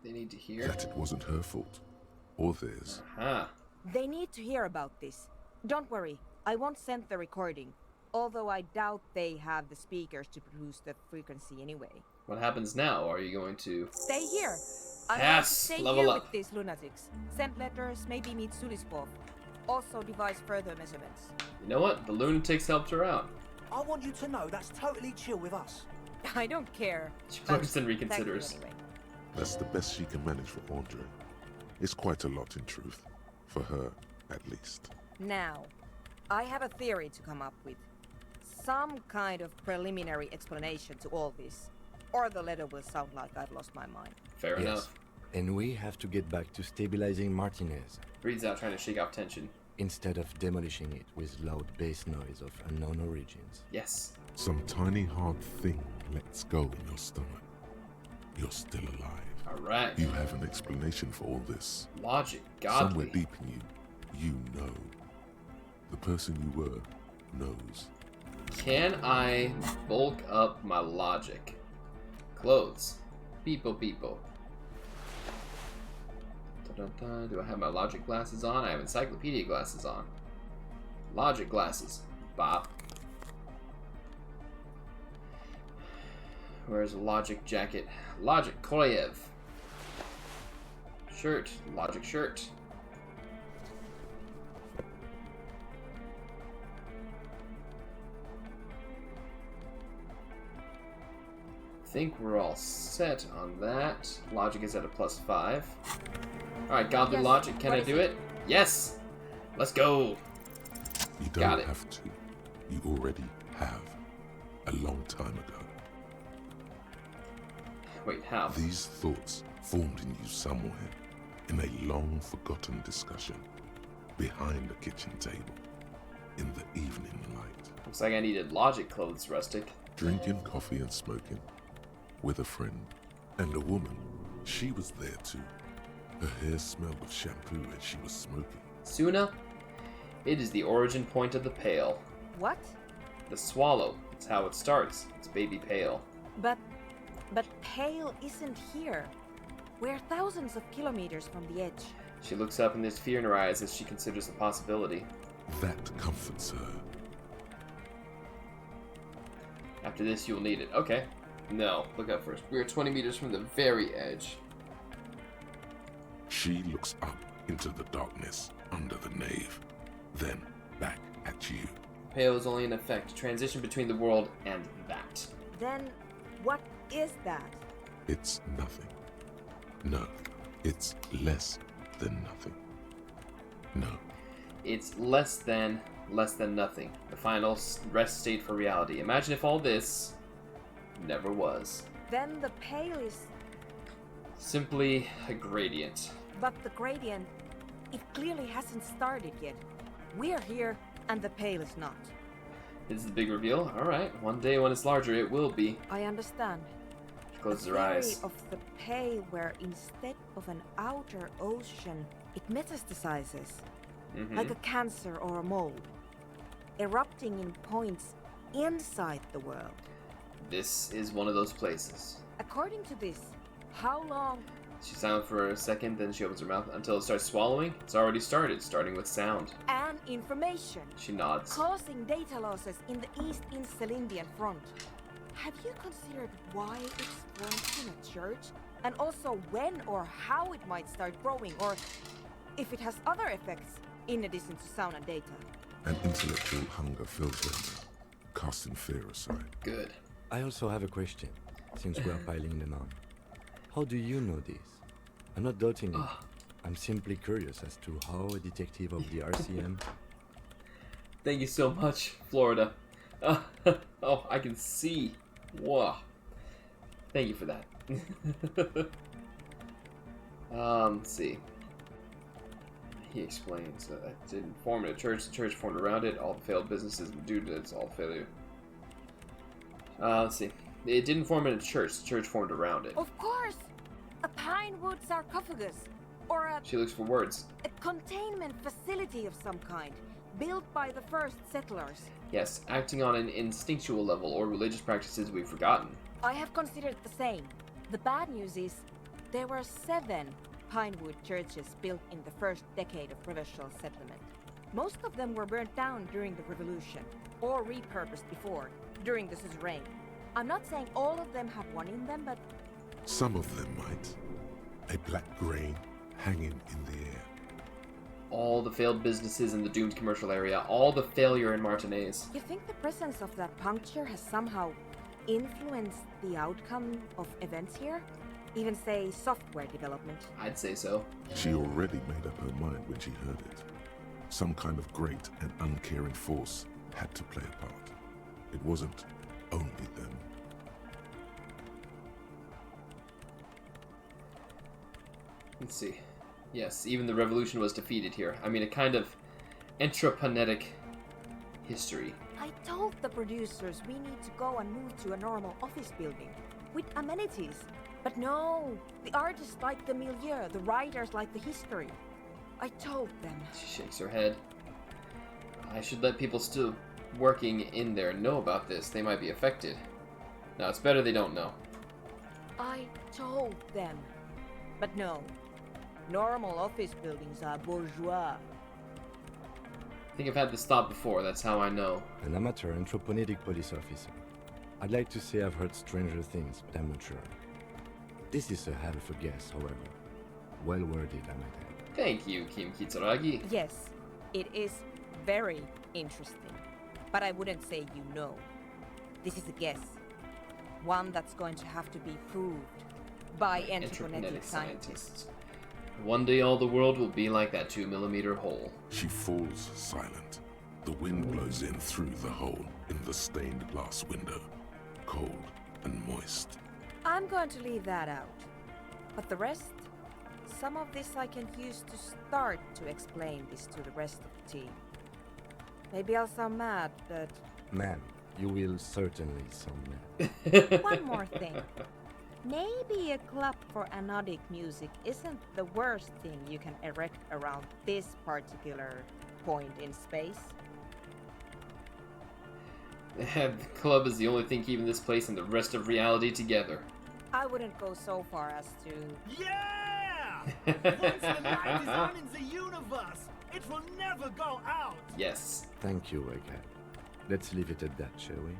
They need to hear. That it wasn't her fault. Or theirs. Aha. They need to hear about this. Don't worry, I won't send the recording. Although I doubt they have the speakers to produce the frequency anyway. What happens now? Are you going to... Stay here! I want to Yes! stay Level here up. with these lunatics. Send letters, maybe meet Sulispov. Also devise further measurements. You know what? The lunatics helped her out. I want you to know that's totally chill with us. I don't care. She but looks and thank you reconsiders. anyway. That's the best she can manage for Andre. It's quite a lot in truth. For her, at least. Now, I have a theory to come up with. Some kind of preliminary explanation to all this. Or the letter will sound like I've lost my mind. Fair Yes. enough. And we have to get back to stabilizing Martinez, Breathes out, trying to shake off tension. instead of demolishing it with loud bass noise of unknown origins. Yes. Some tiny hard thing lets go in your stomach. You're still alive. Alright. You have an explanation for all this. Logic. Somewhere Godly. deep in you, you know. The person you were knows. Can I bulk up my logic? Clothes. Beepo beepo. Dun-dun-dun. Do I have my logic glasses on? I have encyclopedia glasses on. Logic glasses. Bop. Where's a logic jacket? Logic Koyev. Shirt. Logic shirt. Think we're all set on that. Logic is at a +5. Alright, Godly Yes, Logic, can what I is do it? Yes! Let's go! You Got don't it. have to. You already have. A long time ago. Wait, how? These thoughts formed in you somewhere, in a long forgotten discussion, behind the kitchen table, in the evening light, Looks like I needed logic clothes, Rustic. drinking coffee and smoking, with a friend, and a woman. She was there too. Her hair smelled of shampoo and she was smoking. Suna, it is the origin point of the Pale. What? The swallow. It's how it starts. It's baby Pale. But Pale isn't here. We're thousands of kilometers from the edge. She looks up and there's fear in her eyes as she considers the possibility. That comforts her. After this, you'll need it. Okay. No, look up first. We are 20 meters from the very edge. She looks up into the darkness under the nave, then back at you. Pale is only in effect, transition between the world and that. Then, what is that? It's nothing. No, it's less than nothing. No, It's less than nothing. The final rest state for reality. Imagine if all this never was. Then the Pale is... Simply a gradient. But the gradient, it clearly hasn't started yet. We're here, and the Pale is not. This is the big reveal. Alright, one day when it's larger, it will be. I understand. She closes her theory eyes. of the pay where instead of an outer ocean, it metastasizes, like a cancer or a mold, erupting in points inside the world. This is one of those places. According to this, how long? She's silent for a second, then she opens her mouth until it starts swallowing. It's already started, starting with sound. And information. She nods. Causing data losses in the East Insulindian front. Have you considered why it's formed in a church? And also when or how it might start growing, or if it has other effects in addition to sound and data? An intellectual hunger fills them, casting fear aside. Good. I also have a question, since we are piling them on. How do you know this? I'm not doubting it. I'm simply curious as to how a detective of the RCM... Thank you so much, Florida. Oh, I can see. Whoa. Thank you for that. Let's see. He explains that it didn't form in a church. The church formed around it. All the failed businesses due to its all failure. Let's see. It didn't form in a church. The church formed around it. Of course! A pine wood sarcophagus. Or a She looks for words. containment facility of some kind, built by the first settlers. Yes, acting on an instinctual level or religious practices we've forgotten. I have considered the same. The bad news is, there were 7 pinewood churches built in the first decade of provincial settlement. Most of them were burnt down during the revolution, or repurposed before, during the suzerain. I'm not saying all of them have one in them, but... Some of them might. A black grain hanging in the air. All the failed businesses in the doomed commercial area, all the failure in Martinez. You think the presence of that puncture has somehow influenced the outcome of events here? Even say software development? I'd say so. She already made up her mind when she heard it. Some kind of great and uncaring force had to play a part. It wasn't only them. Let's see. Yes, even the revolution was defeated here. I mean, a kind of entrepreneuric history. I told the producers we need to go and move to a normal office building with amenities. But no, the artists like the milieu, the writers like the history. I told them. She shakes her head. I should let people still working in there know about this. They might be affected. No, it's better they don't know. I told them. But no. Normal office buildings are bourgeois. I think I've had this thought before, that's how I know. An amateur anthropomedic police officer. I'd like to say I've heard stranger things, but I'm not sure. This is a hell of a guess, however. Well worded, I might add. Thank you, Kim Kitsuragi. Yes, it is very interesting. But I wouldn't say you know. This is a guess. One that's going to have to be proved by anthropometric scientists. One day all the world will be like that 2mm hole. She falls silent. The wind blows in through the hole in the stained glass window. Cold and moist. I'm going to leave that out. But the rest? Some of this I can use to start to explain this to the rest of the team. Maybe I'll sound mad, but... Ma'am, you will certainly sound mad. One more thing. Maybe a club for anodic music isn't the worst thing you can erect around this particular point in space. The club is the only thing keeping this place and the rest of reality together. I wouldn't go so far as to... Yeah! Once the light is on in the universe, it will never go out! Yes. Thank you, Egghead. Let's leave it at that, shall we?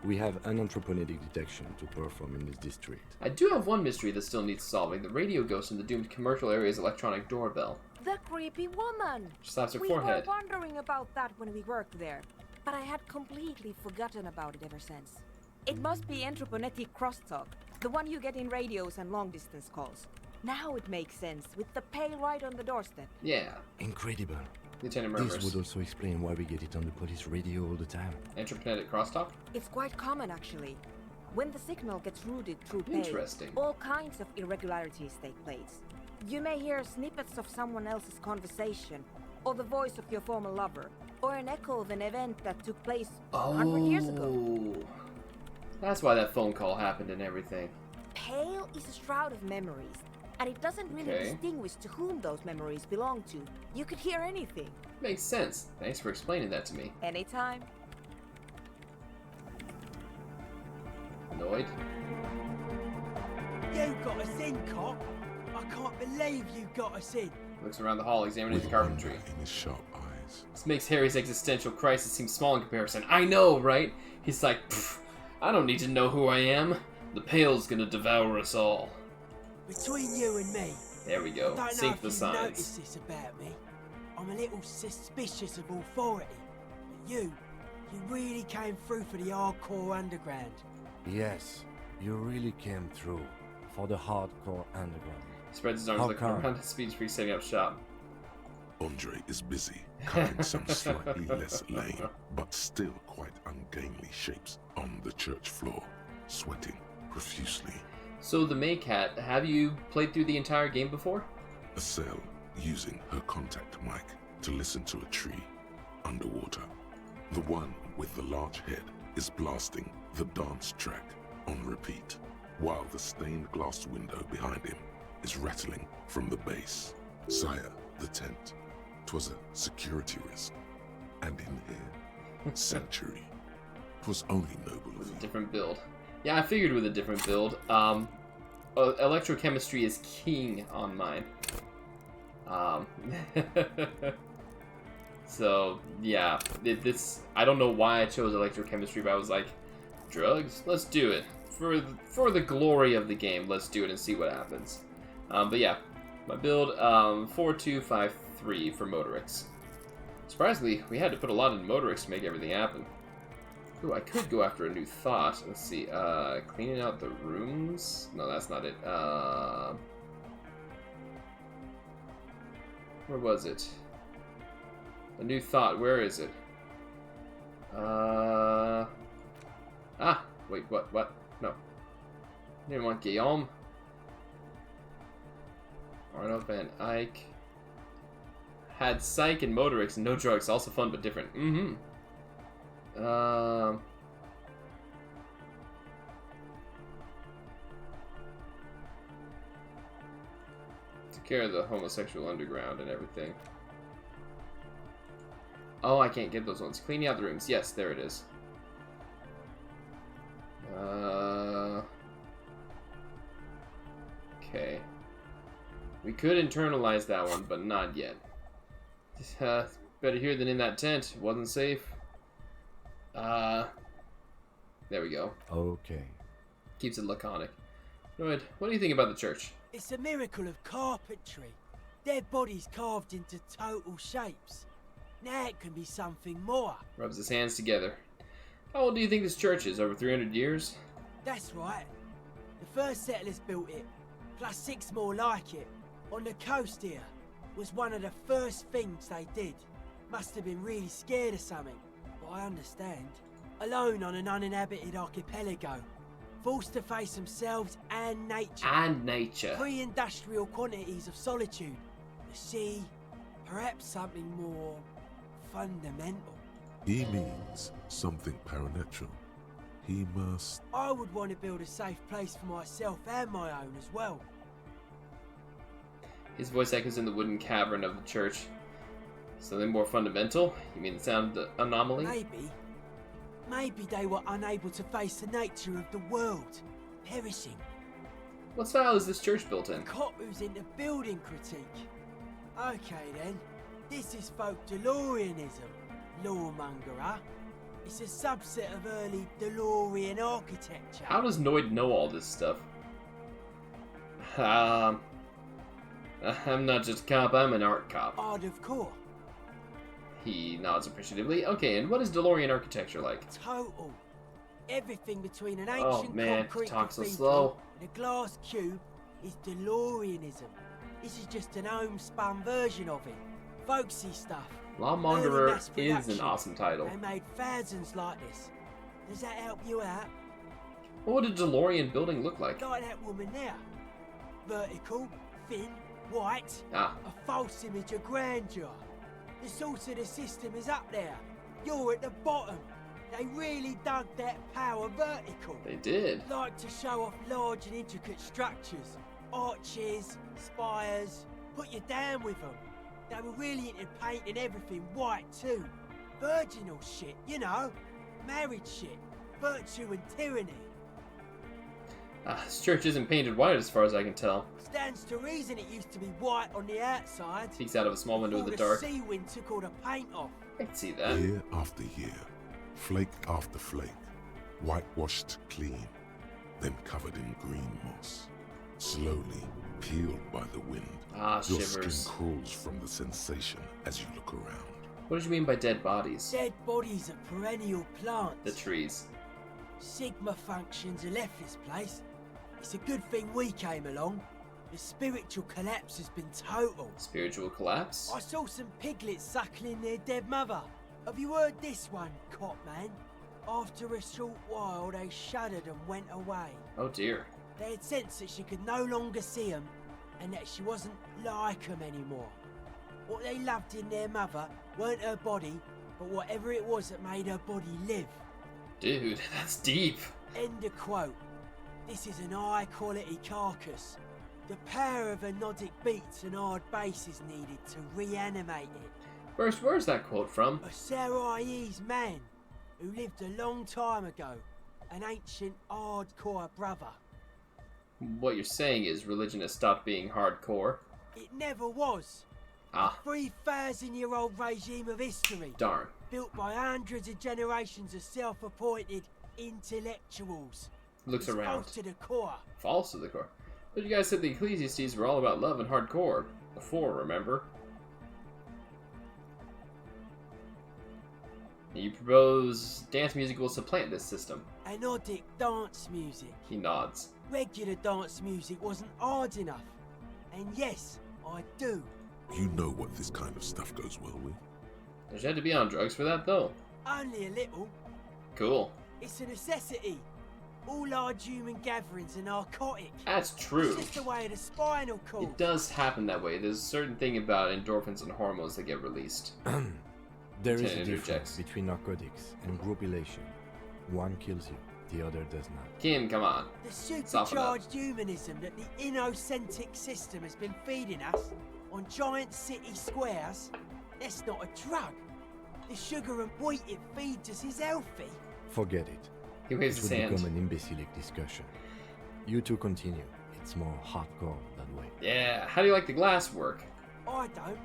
We have an anthropomedic detection to perform in this district. I do have one mystery that still needs solving. The radio ghost in the doomed commercial area's electronic doorbell. The creepy woman! She slaps her we forehead. were wondering about that when we worked there, but I had completely forgotten about it ever since. It must be anthroponetic crosstalk, the one you get in radios and long-distance calls. Now it makes sense, with the pay right on the doorstep. Yeah. Incredible. Lieutenant murmurs. This would also explain why we get it on the police radio all the time. Anthroponetic crosstalk? It's quite common, actually. When the signal gets routed through pay, Interesting. all kinds of irregularities take place. You may hear snippets of someone else's conversation, or the voice of your former lover, or an echo of an event that took place 100 years ago. That's why that phone call happened and everything. Pale is a shroud of memories, and it doesn't really distinguish to whom those memories belong to. You could hear anything. Makes sense. Thanks for explaining that to me. Anytime. Annoyed? You got us in, cop. I can't believe you got us in. Looks around the hall, examining the carpentry. In his sharp eyes. This makes Harry's existential crisis seem small in comparison. I know, right? He's like, I don't need to know who I am. The Pale's gonna devour us all. Between you and me, There we go. I don't know Sync if the you signs. noticed this about me. I'm a little suspicious of authority. But you really came through for the hardcore underground. Yes, you really came through for the hardcore underground. Spreads his arms How looking come? around his speech pre setting up shop. Andre is busy cutting some slightly less lame, but still quite ungainly shapes on the church floor, sweating profusely. So the Maycat, have you played through the entire game before? Estelle using her contact mic to listen to a tree underwater. The one with the large head is blasting the dance track on repeat, while the stained glass window behind him is rattling from the bass. Sire, the tent. 'Twas a security risk. And in here, sanctuary. 'Twas only noble of you. Different build. Yeah, I figured with a different build. Electrochemistry is king on mine. So yeah, I don't know why I chose electrochemistry, but I was like, drugs, let's do it for the glory of the game. Let's do it and see what happens. But yeah, my build 4253 for Motorix. Surprisingly, we had to put a lot in Motorix to make everything happen. Ooh, I could go after a new thought. Let's see. Cleaning out the rooms. No, that's not it. Where was it? A new thought. Where is it? Wait, what? No. I didn't want Guillaume. Arno Van Eyck. Had Psych and Motorix and no drugs. Also fun but different. Took care of the homosexual underground and everything. Oh, I can't get those ones. Cleaning out the rooms. Yes, there it is. Okay. We could internalize that one, but not yet. Better here than in that tent. It wasn't safe. There we go. Okay. Keeps it laconic. Lloyd, what do you think about the church? It's a miracle of carpentry. Dead bodies carved into total shapes. Now it can be something more. Rubs his hands together. How old do you think this church is? Over 300 years? That's right. The first settlers built it, plus 6 more like it. On the coast here was one of the first things they did. Must have been really scared of something, but I understand. Alone on an uninhabited archipelago, forced to face themselves and nature. And nature. Pre-industrial quantities of solitude. The sea, perhaps something more fundamental. He means something paranatural. He must... I would want to build a safe place for myself and my own as well. His voice echoes in the wooden cavern of the church. Something more fundamental? You mean the sound anomaly? Maybe they were unable to face the nature of the world, perishing. What style is this church built in? Cop who's into building critique. Okay then, this is folk DeLoreanism, lawmongerer. It's a subset of early DeLorean architecture. How does Noid know all this stuff? I'm not just a cop, I'm an art cop. Art of core. He nods appreciatively. Okay, and what is DeLorean architecture like? Total. Everything between an ancient concrete talk so cathedral slow. and a glass cube is DeLoreanism. This is just an home-spun version of it. Folksy stuff. Lawmongerer Early mass is an production. awesome title. They made thousands like this. Does that help you out? What would a DeLorean building look like? Like that woman there. Vertical, thin, white. Ah. A false image of grandeur. The source of the system is up there. You're at the bottom. They really dug that power vertical. They did. Like to show off large and intricate structures. Arches, spires. Put you down with them. They were really into painting everything white too. Virginal shit, you know. Married shit. Virtue and tyranny. This church isn't painted white as far as I can tell. Stands to reason it used to be white on the outside. Peeks out of a small window in the Before dark. the sea wind took all the paint off. I can see that. Year after year, flake after flake, whitewashed clean, then covered in green moss, slowly peeled by the wind. Ah, Your shivers. skin crawls from the sensation as you look around. What did you mean by dead bodies? Dead bodies of perennial plants. The trees. Sigma functions have left this place. It's a good thing we came along. The spiritual collapse has been total. Spiritual collapse? I saw some piglets suckling their dead mother. Have you heard this one, cop man? After a short while, they shuddered and went away. Oh dear. They had sensed that she could no longer see them, and that she wasn't like them anymore. What they loved in their mother weren't her body, but whatever it was that made her body live. Dude, that's deep. End of quote. This is an high-quality carcass. The power of anodic beats and hard bass is needed to reanimate it. First, where's that quote from? A Sarais man who lived a long time ago. An ancient hardcore brother. What you're saying is religion has stopped being hardcore. It never was. Ah. A 3,000-year-old regime of history. Darn. Built by hundreds of generations of self-appointed intellectuals. Looks It's around. false to the core. False to the core. But you guys said the Ecclesiastes were all about love and hardcore. Before, remember? You propose dance music will supplant this system. Anodic dance music. He nods. Regular dance music wasn't hard enough. And yes, I do. You know what this kind of stuff goes well with. There's had to be on drugs for that, though. Only a little. Cool. It's a necessity. All large human gatherings are narcotic. That's true. It's just the way of the spinal cord. It does happen that way. There's a certain thing about endorphins and hormones that get released. There is Ten a difference interjects. between narcotics and group elation. One kills you, the other does not. Kim, come on. The Soften up. supercharged humanism that the innocentric system has been feeding us on giant city squares, that's not a drug. The sugar and wheat it feeds us is healthy. Forget it. He waves It his would hand. become an imbecilic discussion. You two continue. It's more hardcore that way. Yeah, how do you like the glass work? I don't.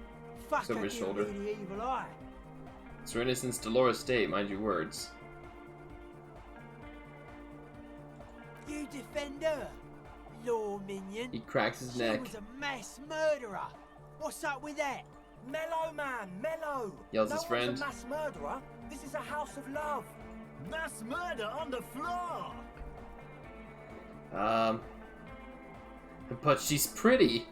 Fuck, It's over I his give shoulder. me the evil eye. It's for innocence, Dolores Day, mind your words. You defend her, law minion. He cracks his She neck. was a mass murderer. What's up with that? Mellow, man, mellow. Yells no his friend. one's a mass murderer. This is a house of love. Mass murder on the floor! But she's pretty.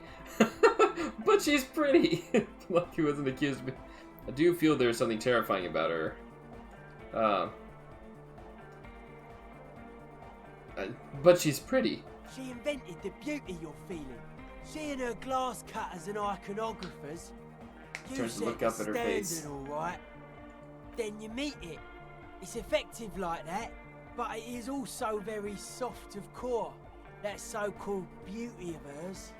But she's pretty. Like he wasn't accused of me. I do feel there's something terrifying about her. But she's pretty. She invented the beauty you're feeling. Seeing her glass cutters and iconographers. You Turns to set look the up at her face. standard, all right. Then you meet it. It's effective like that, but it is also very soft of core. That so-called beauty of hers.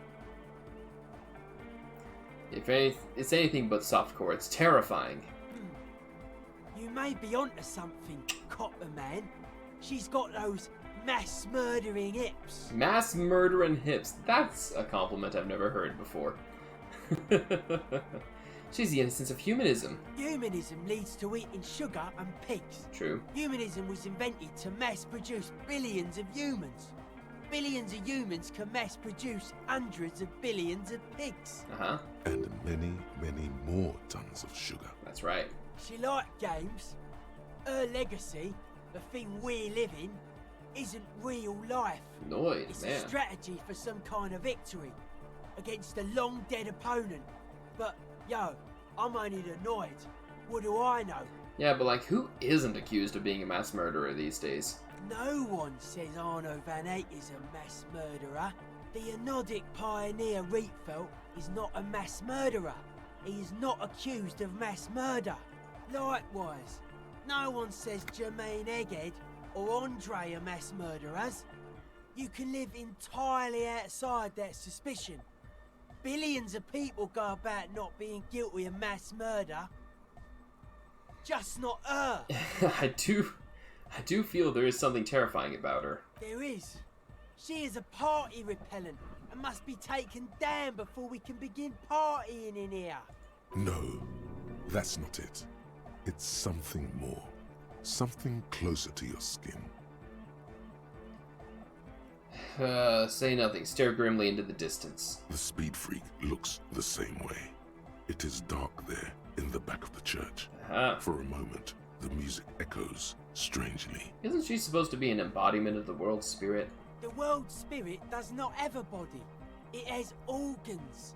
If it's anything but softcore, it's terrifying. You may be onto something, Copper Man. She's got those mass murdering hips. Mass murder and hips. That's a compliment I've never heard before. She's the innocence of humanism. Humanism leads to eating sugar and pigs. True. Humanism was invented to mass produce billions of humans. Billions of humans can mass produce hundreds of billions of pigs. Uh-huh. And many, many more tons of sugar. That's right. She liked games. Her legacy, the thing we live in, isn't real life. Annoyed, It's man. a strategy for some kind of victory against a long dead opponent. But, yo, I'm only annoyed. What do I know? Yeah, but like, who isn't accused of being a mass murderer these days? No one says Arno Van Eyck is a mass murderer. The anodic pioneer Rietveld is not a mass murderer. He is not accused of mass murder. Likewise, No one says Jermaine Egghead or Andre are mass murderers. You can live entirely outside that suspicion. Billions of people go about not being guilty of mass murder. Just not her. I do feel there is something terrifying about her. There is. She is a party repellent and must be taken down before we can begin partying in here. No, that's not it. It's something more. Something closer to your skin. Say nothing. Stare grimly into the distance. The speed freak looks the same way. It is dark there, in the back of the church. For a moment, the music echoes strangely. Isn't she supposed to be an embodiment of the world spirit? The world spirit does not have a body. It has organs.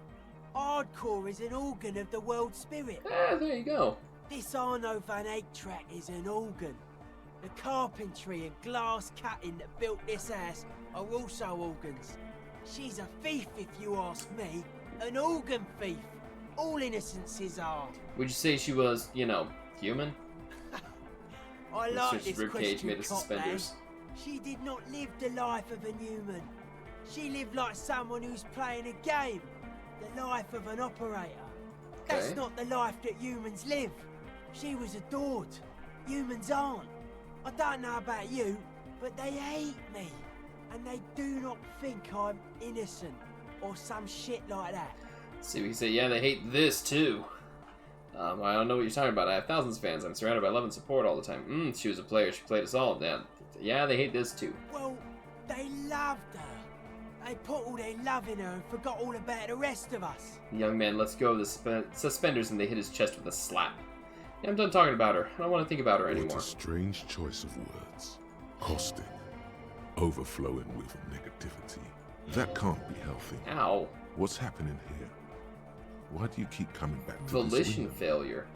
Hardcore is an organ of the world spirit. There you go. This Arno van Eyck track is an organ. The carpentry and glass cutting that built this house are also organs. She's a thief, if you ask me. An organ thief. All innocences are. Would you say she was, you know, human? I like this question, made of suspenders. She did not live the life of a human. She lived like someone who's playing a game. The life of an operator. Okay. That's not the life that humans live. She was adored. Humans aren't. I don't know about you, but they hate me. And they do not think I'm innocent or some shit like that. See, we can say, yeah, they hate this too. I don't know what you're talking about. I have thousands of fans. I'm surrounded by love and support all the time. She was a player. She played us all. Yeah, they hate this too. Well, they loved her. They put all their love in her and forgot all about the rest of us. The young man lets go of the suspenders and they hit his chest with a slap. Yeah, I'm done talking about her. I don't want to think about her anymore. What a strange choice of words. Caustic. Overflowing with negativity. That can't be healthy. Ow. What's happening here? Why do you keep coming back to Volition failure.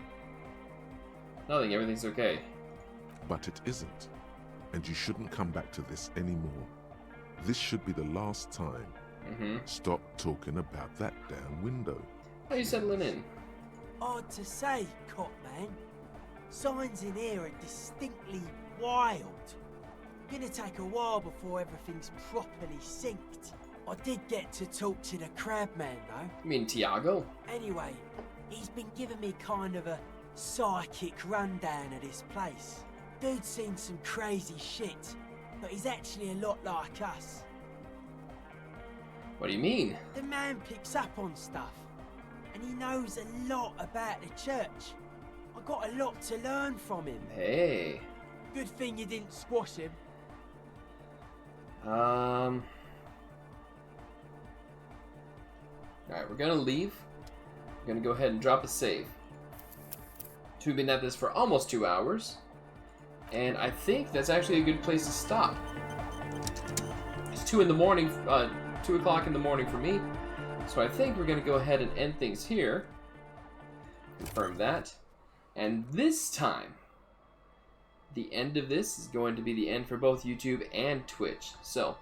Nothing, everything's okay. But it isn't. And you shouldn't come back to this anymore. This should be the last time. Stop talking about that damn window. How are you settling in? Hard to say, Copman. Signs in here are distinctly wild. Gonna take a while before everything's properly synced. I did get to talk to the crabman though. You mean Tiago? Anyway, he's been giving me kind of a psychic rundown of this place. Dude's seen some crazy shit, but he's actually a lot like us. What do you mean? The man picks up on stuff, and he knows a lot about the church. I got a lot to learn from him. Hey. Good thing you didn't squash him. Alright, we're gonna leave. We're gonna go ahead and drop a save. We've been at this for almost 2 hours. And I think that's actually a good place to stop. It's 2 in the morning, 2 o'clock in the morning for me. So I think we're gonna go ahead and end things here. Confirm that. And this time, the end of this is going to be the end for both YouTube and Twitch. So,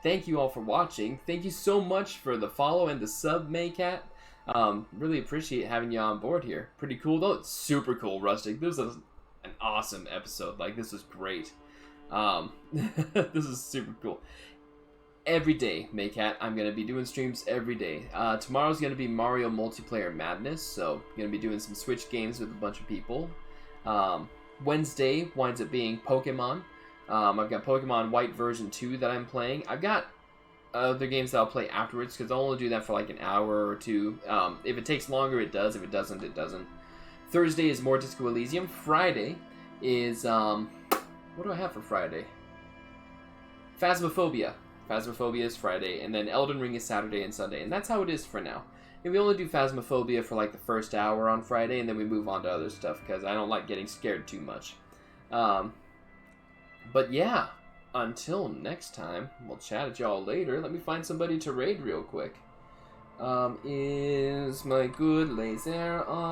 thank you all for watching. Thank you so much for the follow and the sub, Maycat. Really appreciate having you on board here. Pretty cool though. It's super cool, Rustic. This was an awesome episode. Like, this was great. This is super cool. Every day, Maycat, I'm going to be doing streams every day. Tomorrow's going to be Mario Multiplayer Madness, so I'm going to be doing some Switch games with a bunch of people. Wednesday winds up being Pokemon. I've got Pokemon White version 2 that I'm playing. I've got other games that I'll play afterwards, because I'll only do that for like an hour or two. If it takes longer, it does. If it doesn't, it doesn't. Thursday is more Disco Elysium. Friday is, what do I have for Friday? Phasmophobia. Phasmophobia is Friday, and then Elden Ring is Saturday and Sunday, and that's how it is for now. And we only do Phasmophobia for like the first hour on Friday, and then we move on to other stuff, because I don't like getting scared too much. But yeah, until next time, we'll chat at y'all later. Let me find somebody to raid real quick. Is my good laser on?